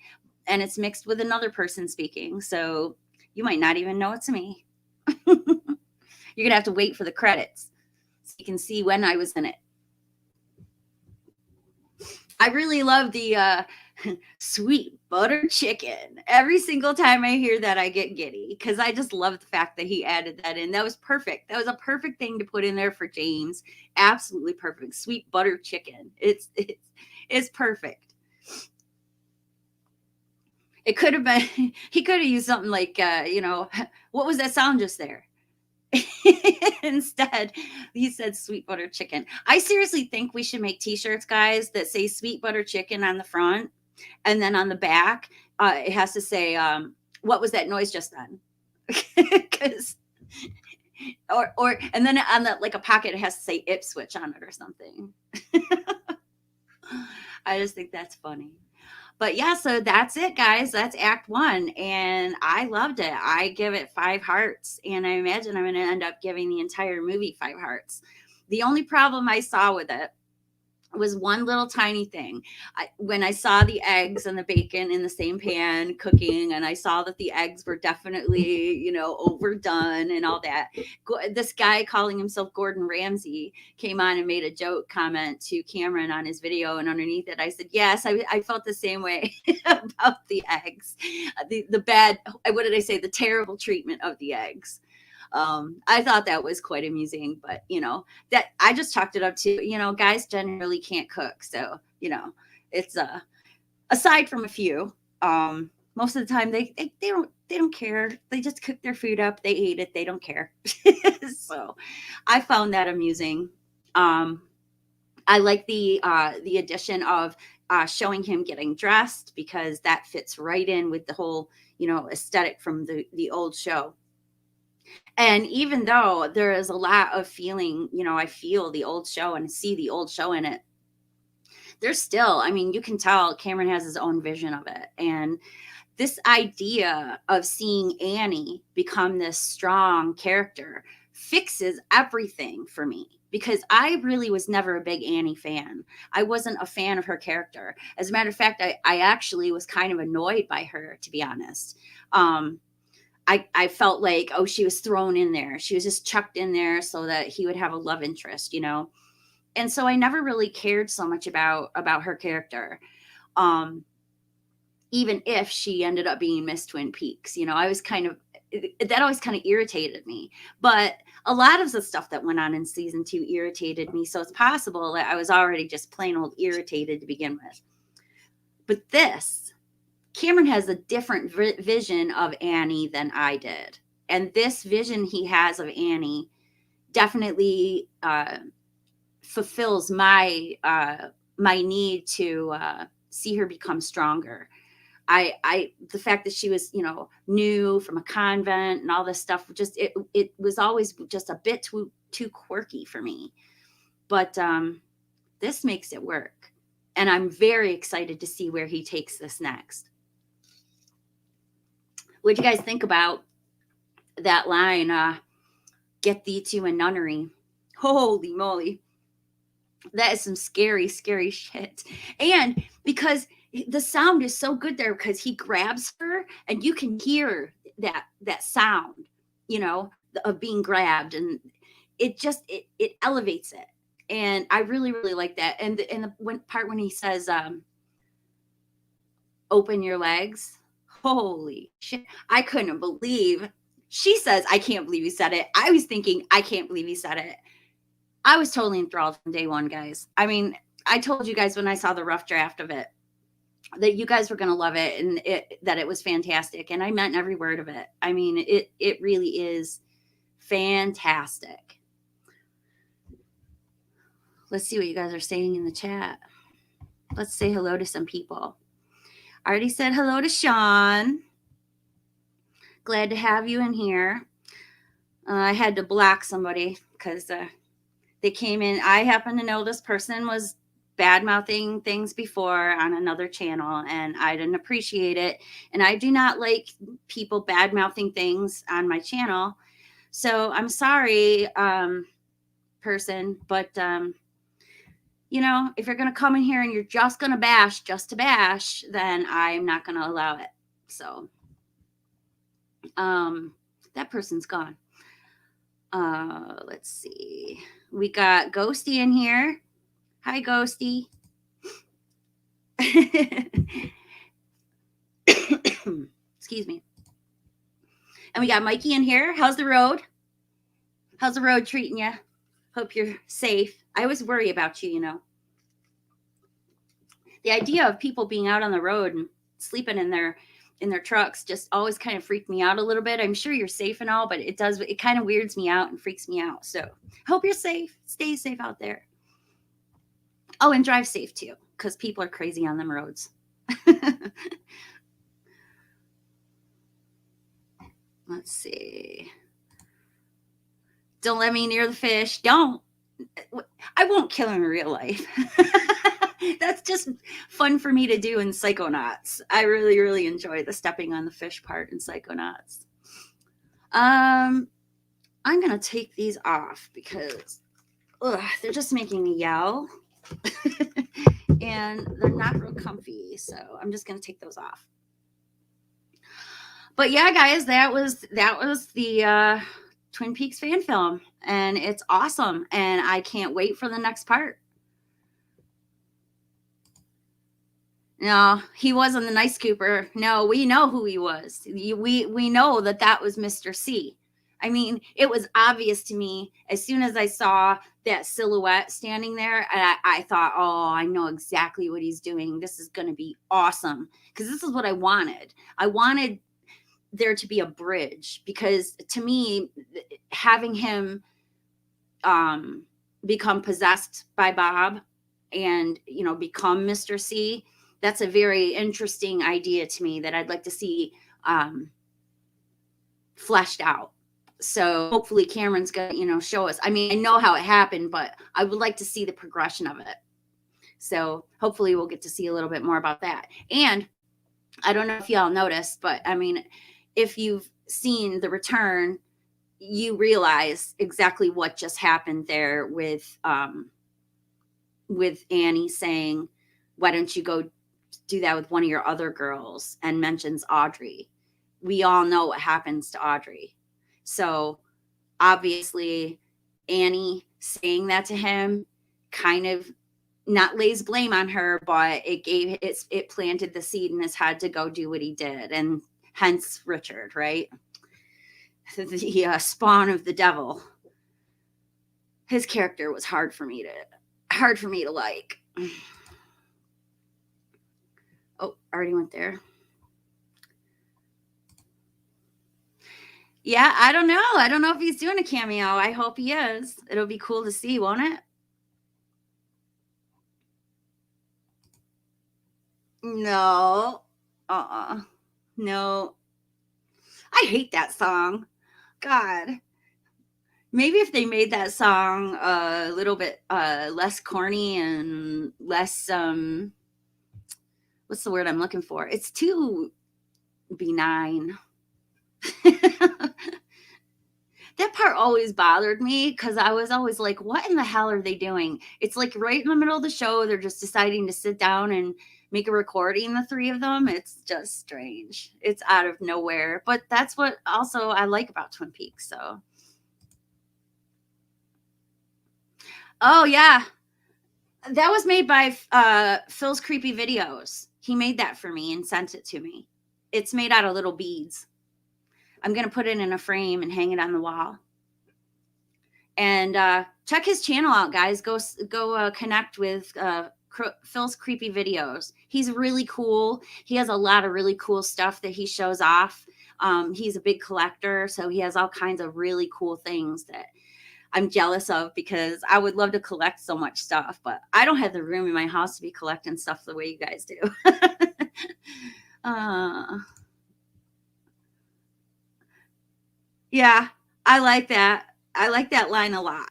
S1: and it's mixed with another person speaking. So you might not even know it's me. You're going to have to wait for the credits so you can see when I was in it. I really love the sweet butter chicken. Every single time I hear that, I get giddy because I just love the fact that he added that in. That was perfect. That was a perfect thing to put in there for James. Absolutely perfect. Sweet butter chicken. It's perfect. It could have been, he could have used something like, what was that sound just there? Instead, he said sweet butter chicken. I seriously think we should make t-shirts, guys, that say sweet butter chicken on the front, and then on the back it has to say what was that noise just then. Because or and then on the like a pocket it has to say Ipswich on it or something. I just think that's funny. But yeah, so that's it, guys. That's Act 1, and I loved it. I give it 5 hearts, and I imagine I'm going to end up giving the entire movie 5 hearts. The only problem I saw with it was one little tiny thing. When I saw the eggs and the bacon in the same pan cooking, and I saw that the eggs were definitely, overdone and all that. This guy calling himself Gordon Ramsay came on and made a joke comment to Cameron on his video, and underneath it, I said, yes, I felt the same way about the eggs. The bad, what did I say? The terrible treatment of the eggs. I thought that was quite amusing, but that I just chalked it up to, guys generally can't cook. So, it's aside from a few, most of the time they don't care. They just cook their food up. They eat it. They don't care. So I found that amusing. I like the addition of showing him getting dressed, because that fits right in with the whole, aesthetic from the old show. And even though there is a lot of feeling, I feel the old show and see the old show in it, there's still, you can tell Cameron has his own vision of it. And this idea of seeing Annie become this strong character fixes everything for me, because I really was never a big Annie fan. I wasn't a fan of her character. As a matter of fact, I actually was kind of annoyed by her, to be honest. I felt like, she was thrown in there. She was just chucked in there so that he would have a love interest, And so I never really cared so much about her character. Even if she ended up being Miss Twin Peaks, I was that always kind of irritated me. But a lot of the stuff that went on in season 2 irritated me. So it's possible that I was already just plain old irritated to begin with. But Cameron has a different vision of Annie than I did. And this vision he has of Annie definitely fulfills my need to see her become stronger. The fact that she was, new from a convent and all this stuff, just it was always just a bit too quirky for me. But this makes it work. And I'm very excited to see where he takes this next. What do you guys think about that line, get thee to a nunnery? Holy moly. That is some scary, scary shit. And because the sound is so good there, because he grabs her and you can hear that sound, of being grabbed, and it just, it elevates it. And I really, really like that. And the part when he says, open your legs. Holy shit. I couldn't believe. She says, I can't believe he said it. I was thinking, I can't believe he said it. I was totally enthralled from day one, guys. I told you guys when I saw the rough draft of it that you guys were going to love it, and that it was fantastic. And I meant every word of it. It really is fantastic. Let's see what you guys are saying in the chat. Let's say hello to some people. I already said hello to Sean. Glad to have you in here. I had to block somebody because they came in. I happen to know this person was bad-mouthing things before on another channel, and I didn't appreciate it. And I do not like people bad-mouthing things on my channel. So I'm sorry, person, but you know, if you're going to come in here and you're just going to bash just to bash, then I'm not going to allow it. So that person's gone. Let's see. We got Ghosty in here. Hi, Ghosty. Excuse me. And we got Mikey in here. How's the road? How's the road treating you? Hope you're safe. I always worry about you, you know. The idea of people being out on the road and sleeping in their trucks just always kind of freaked me out a little bit. I'm sure you're safe and all, but it kind of weirds me out and freaks me out. So hope you're safe. Stay safe out there. Oh, and drive safe too, because people are crazy on them roads. Let's see. Don't let me near the fish. Don't. I won't kill him in real life. That's just fun for me to do in Psychonauts. I really, really enjoy the stepping on the fish part in Psychonauts. I'm going to take these off because they're just making me yell. And they're not real comfy. So I'm just going to take those off. But yeah, guys, that was the Twin Peaks fan film. And it's awesome. And I can't wait for the next part. No, he wasn't the Nice Cooper. No, we know who he was. We know that was Mr. C. I mean, it was obvious to me as soon as I saw that silhouette standing there. And I thought, oh, I know exactly what he's doing. This is going to be awesome. Because this is what I wanted. I wanted there to be a bridge. Because to me, having him become possessed by Bob and, you know, become Mr. C, that's a very interesting idea to me that I'd like to see fleshed out. So hopefully Cameron's going to, you know, show us. I mean, I know how it happened, but I would like to see the progression of it. So hopefully we'll get to see a little bit more about that. And I don't know if y'all noticed, but I mean, if you've seen The Return, you realize exactly what just happened there with Annie saying, why don't you go do that with one of your other girls, and mentions Audrey. We all know what happens to Audrey. So obviously Annie saying that to him kind of not lays blame on her, but it planted the seed in his head to go do what he did. And hence Richard, right? The spawn of the devil. His character was hard for me to like. Oh, already went there. Yeah, I don't know. I don't know if he's doing a cameo. I hope he is. It'll be cool to see, won't it? No. No. I hate that song. God. Maybe if they made that song a little bit less corny and less what's the word I'm looking for? It's too benign. That part always bothered me because I was always like, what in the hell are they doing? It's like right in the middle of the show, they're just deciding to sit down and make a recording, the three of them. It's just strange. It's out of nowhere. But that's what also I like about Twin Peaks. So, oh, yeah. That was made by Phil's Creepy Videos. He made that for me and sent it to me. It's made out of little beads. I'm going to put it in a frame and hang it on the wall. And check his channel out, guys. Go connect with Phil's Creepy Videos. He's really cool. He has a lot of really cool stuff that he shows off. He's a big collector, so he has all kinds of really cool things that I'm jealous of, because I would love to collect so much stuff, but I don't have the room in my house to be collecting stuff the way you guys do. Yeah, I like that. I like that line a lot.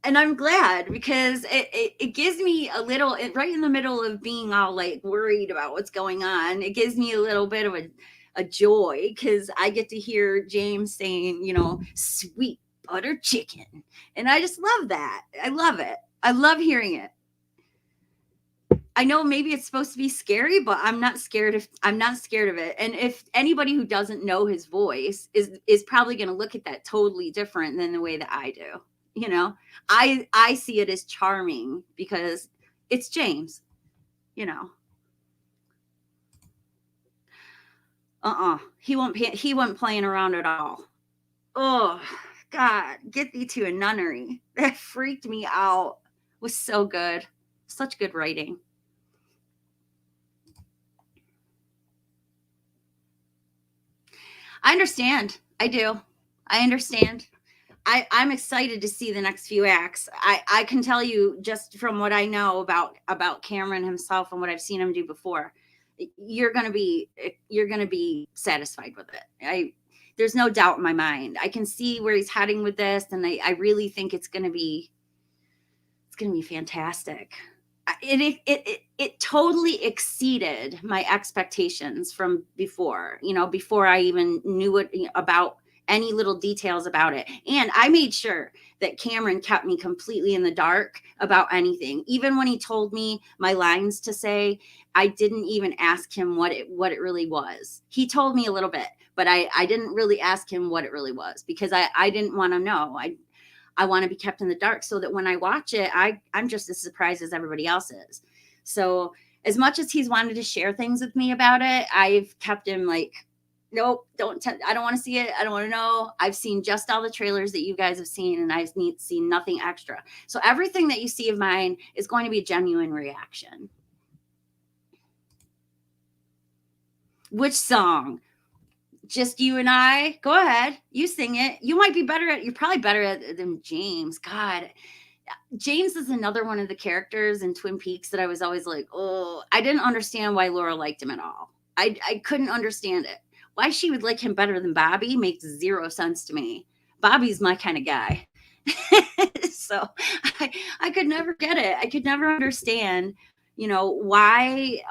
S1: And I'm glad, because it gives me a little, right in the middle of being all like worried about what's going on, it gives me a little bit of a joy, because I get to hear James saying, you know, sweet butter chicken. And I just love that. I love it. I love hearing it. I know maybe it's supposed to be scary, but I'm not scared of it. And if anybody who doesn't know his voice is probably going to look at that totally different than the way that I do. You know, I see it as charming because it's James, you know. He wasn't playing around at all. Oh God, get thee to a nunnery. That freaked me out. It was so good. Such good writing. I understand. I do. I understand. I'm excited to see the next few acts. I can tell you, just from what I know about Cameron himself and what I've seen him do before, you're gonna be satisfied with it. There's no doubt in my mind. I can see where he's heading with this, and I really think it's gonna be fantastic. It totally exceeded my expectations from before. You know, before I even knew it about any little details about it. And I made sure that Cameron kept me completely in the dark about anything. Even when he told me my lines to say, I didn't even ask him what it really was. He told me a little bit, but I didn't really ask him what it really was, because I didn't want to know. I want to be kept in the dark, so that when I watch it, I'm just as surprised as everybody else is. So as much as he's wanted to share things with me about it, I've kept him like, nope, I don't want to see it. I don't want to know. I've seen just all the trailers that you guys have seen, and I've seen nothing extra. So everything that you see of mine is going to be a genuine reaction. Which song? Just you and I? Go ahead. You sing it. You might be better at, you're probably better at it than James. God. James is another one of the characters in Twin Peaks that I was always like, oh, I didn't understand why Laura liked him at all. I couldn't understand it. Why she would like him better than Bobby makes zero sense to me. Bobby's my kind of guy. So I could never get it. I could never understand, you know, why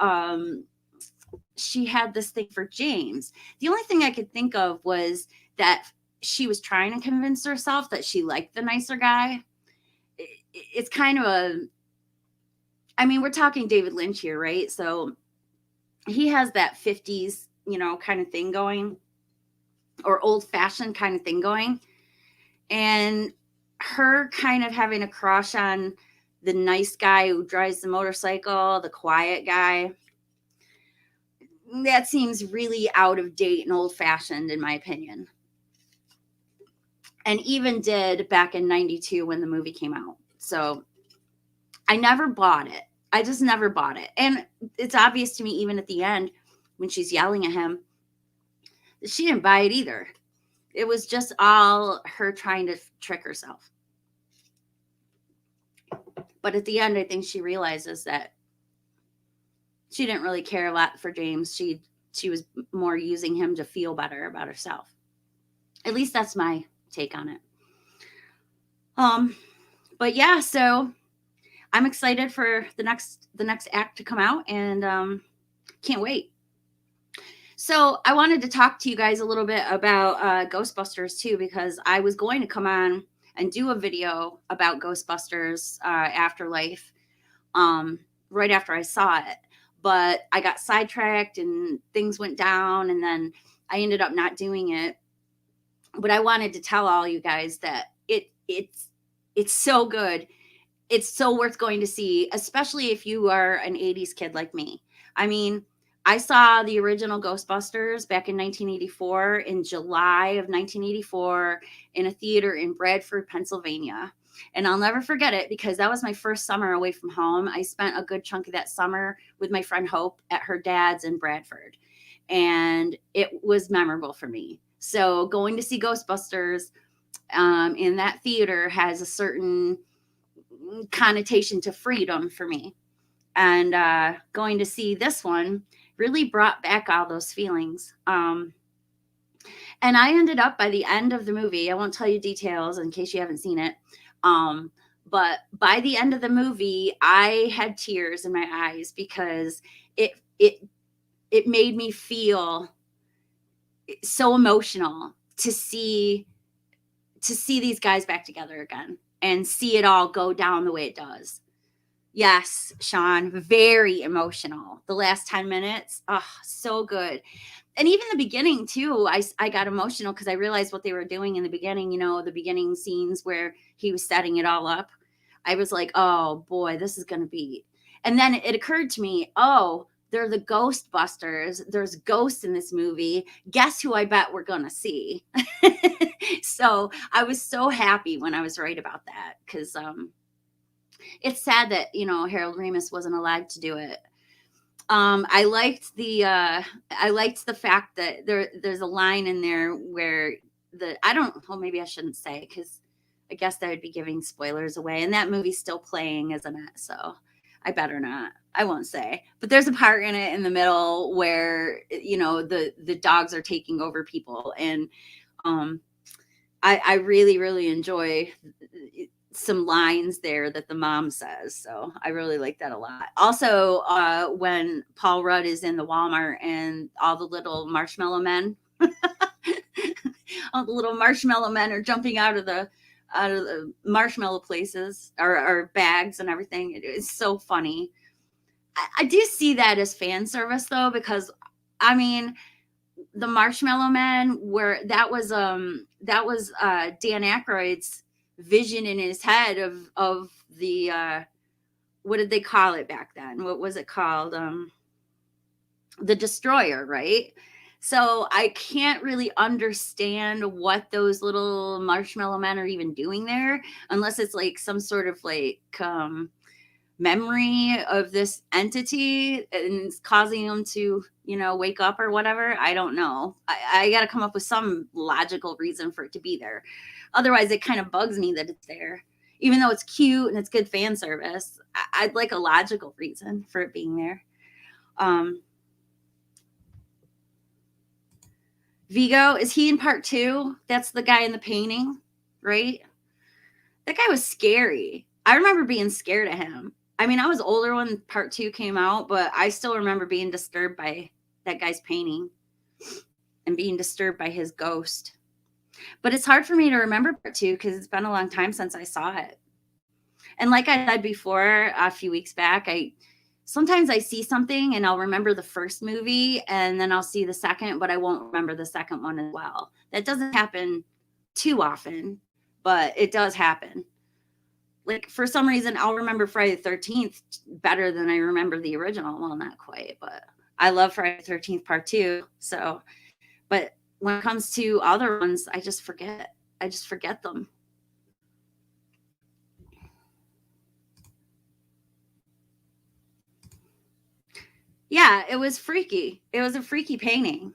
S1: she had this thing for James. The only thing I could think of was that she was trying to convince herself that she liked the nicer guy. It's kind of I mean, we're talking David Lynch here, right? So he has that 50s, you know, kind of thing going, or old fashioned kind of thing going. And her kind of having a crush on the nice guy who drives the motorcycle, the quiet guy, that seems really out of date and old fashioned, in my opinion. And even did back in 92 when the movie came out. So I never bought it. I just never bought it. And it's obvious to me, even at the end, when she's yelling at him, she didn't buy it either. It was just all her trying to trick herself. But at the end, I think she realizes that she didn't really care a lot for James. She was more using him to feel better about herself. At least that's my take on it. But yeah, so I'm excited for the next act to come out, and can't wait. So I wanted to talk to you guys a little bit about Ghostbusters too, because I was going to come on and do a video about Ghostbusters Afterlife right after I saw it. But I got sidetracked and things went down, and then I ended up not doing it. But I wanted to tell all you guys that it's so good. It's so worth going to see, especially if you are an 80s kid like me. I mean, I saw the original Ghostbusters back in 1984, in July of 1984, in a theater in Bradford, Pennsylvania. And I'll never forget it, because that was my first summer away from home. I spent a good chunk of that summer with my friend Hope at her dad's in Bradford. And it was memorable for me. So going to see Ghostbusters in that theater has a certain connotation to freedom for me. And going to see this one really brought back all those feelings. And I ended up, by the end of the movie, I won't tell you details in case you haven't seen it, but by the end of the movie, I had tears in my eyes because it made me feel so emotional to see these guys back together again and see it all go down the way it does. Yes, Sean, very emotional. The last 10 minutes, oh, so good. And even the beginning too, I got emotional because I realized what they were doing in the beginning, the beginning scenes where he was setting it all up. I was like, oh boy, this is going to be. And then it occurred to me, oh, they're the Ghostbusters. There's ghosts in this movie. Guess who I bet we're going to see? So I was so happy when I was right about that because it's sad that, Harold Ramis wasn't allowed to do it. I liked the fact that there's a line in there where maybe I shouldn't say because I guess that would be giving spoilers away. And that movie's still playing, isn't it? So I better not. I won't say. But there's a part in it in the middle where, the dogs are taking over people. And I really, really enjoy some lines there that the mom says. So I really like that a lot. Also, when Paul Rudd is in the Walmart and all the little marshmallow men, all the little marshmallow men are jumping out of the marshmallow places or bags and everything. It is so funny. I do see that as fan service though, because I mean, the Marshmallow Men that was Dan Aykroyd's vision in his head of the what did they call it back then? What was it called? The Destroyer, right? So I can't really understand what those little marshmallow men are even doing there, unless it's like some sort of like memory of this entity and it's causing them to, wake up or whatever. I don't know. I got to come up with some logical reason for it to be there. Otherwise, it kind of bugs me that it's there. Even though it's cute and it's good fan service, I'd like a logical reason for it being there. Vigo, is he in part 2? That's the guy in the painting, right? That guy was scary. I remember being scared of him. I mean, I was older when part 2 came out, but I still remember being disturbed by that guy's painting and being disturbed by his ghost. But it's hard for me to remember part 2 because it's been a long time since I saw it. And like I said before, a few weeks back, sometimes I see something and I'll remember the first movie and then I'll see the second, but I won't remember the second one as well. That doesn't happen too often, but it does happen. Like for some reason, I'll remember Friday the 13th better than I remember the original. Well, not quite, but I love Friday the 13th part 2. So, but when it comes to other ones, I just forget them. Yeah, it was freaky. It was a freaky painting.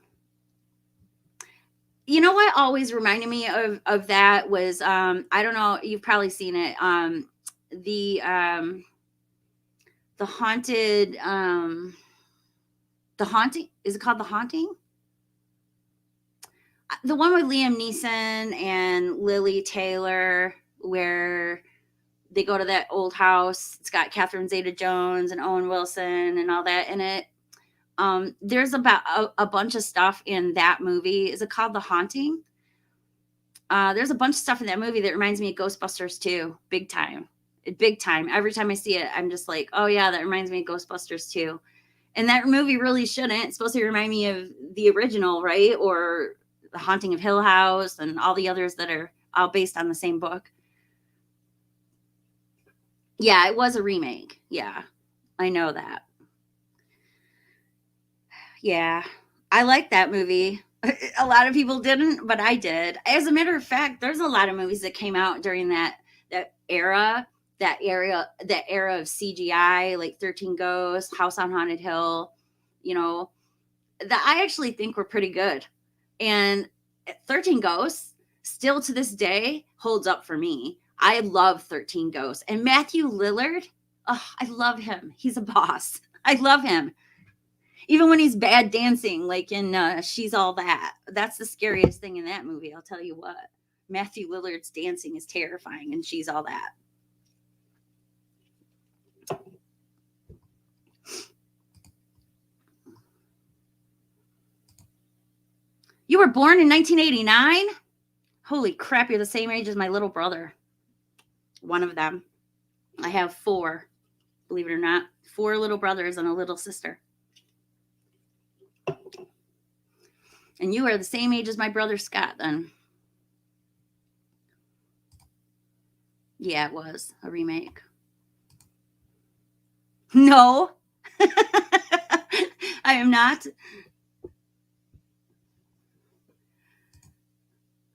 S1: You know what always reminded me of that was I don't know, you've probably seen it. The haunted The Haunting. Is it called The Haunting? The one with Liam Neeson and Lily Taylor, where they go to that old house. It's got Catherine Zeta-Jones and Owen Wilson and all that in it. There's about a bunch of stuff in that movie. Is it called The Haunting? There's a bunch of stuff in that movie that reminds me of Ghostbusters 2. Big time. Big time. Every time I see it, I'm just like, oh yeah, that reminds me of Ghostbusters 2. And that movie really shouldn't. It's supposed to remind me of the original, right? Or The Haunting of Hill House and all the others that are all based on the same book. Yeah, it was a remake. Yeah, I know that. Yeah, I like that movie. A lot of people didn't, but I did. As a matter of fact, there's a lot of movies that came out during that era of CGI, like 13 Ghosts, House on Haunted Hill, that I actually think were pretty good. And 13 Ghosts still to this day holds up for me. I love 13 Ghosts. And Matthew Lillard, oh, I love him. He's a boss. I love him. Even when he's bad dancing, like in She's All That. That's the scariest thing in that movie, I'll tell you what. Matthew Lillard's dancing is terrifying in She's All That. You were born in 1989? Holy crap, you're the same age as my little brother. One of them. I have 4, believe it or not. 4 little brothers and a little sister. And you are the same age as my brother Scott then. Yeah, it was a remake. No. I am not.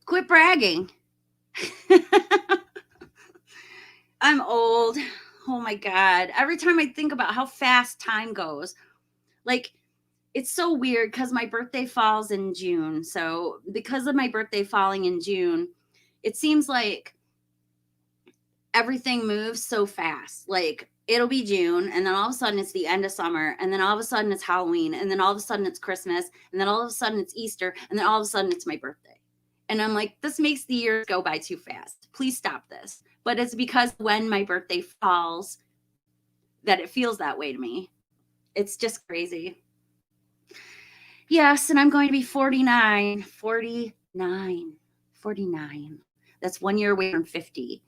S1: Quit bragging. I'm old. Oh my God. Every time I think about how fast time goes, like, it's so weird because my birthday falls in June. So because of my birthday falling in June, it seems like everything moves so fast. Like, it'll be June, and then all of a sudden it's the end of summer, and then all of a sudden it's Halloween, and then all of a sudden it's Christmas, and then all of a sudden it's Easter, and then all of a sudden it's my birthday. And I'm like, this makes the years go by too fast. Please stop this. But it's because when my birthday falls that it feels that way to me. It's just crazy. Yes, and I'm going to be 49. 49. That's 1 year away from 50.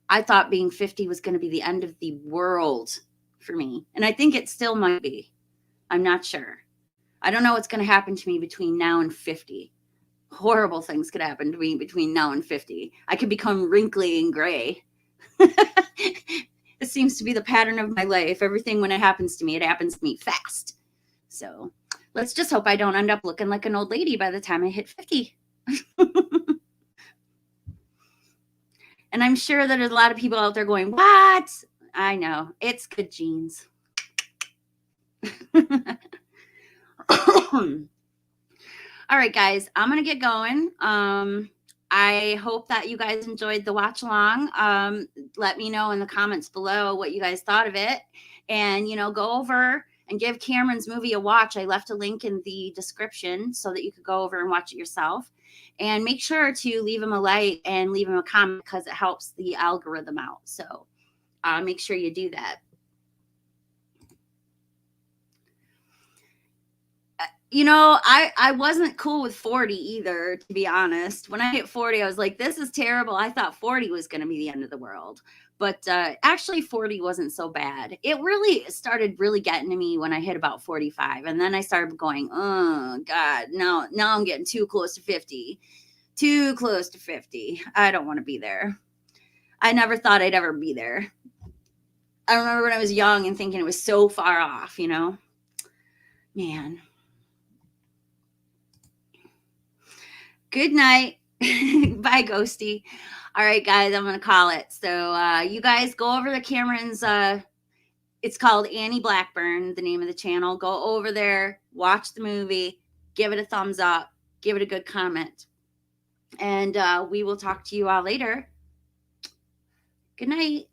S1: I thought being 50 was going to be the end of the world for me. And I think it still might be. I'm not sure. I don't know what's going to happen to me between now and 50. Horrible things could happen to me between now and 50. I could become wrinkly and gray. It seems to be the pattern of my life. Everything, when it happens to me fast. So let's just hope I don't end up looking like an old lady by the time I hit 50. And I'm sure that there's a lot of people out there going, what? I know. It's good genes. All right, guys, I'm going to get going. I hope that you guys enjoyed the watch along. Let me know in the comments below what you guys thought of it. And, go over and give Cameron's movie a watch. I left a link in the description so that you could go over and watch it yourself. And make sure to leave him a like and leave him a comment because it helps the algorithm out. So make sure you do that. I wasn't cool with 40 either, to be honest. When I hit 40, I was like, this is terrible. I thought 40 was going to be the end of the world. But actually, 40 wasn't so bad. It really started getting to me when I hit about 45. And then I started going, oh, God, now I'm getting too close to 50. Too close to 50. I don't want to be there. I never thought I'd ever be there. I remember when I was young and thinking it was so far off, Man. Good night. Bye, Ghosty. All right, guys, I'm going to call it. So you guys go over to Cameron's, it's called Annie Blackburn, the name of the channel. Go over there, watch the movie, give it a thumbs up, give it a good comment. And we will talk to you all later. Good night.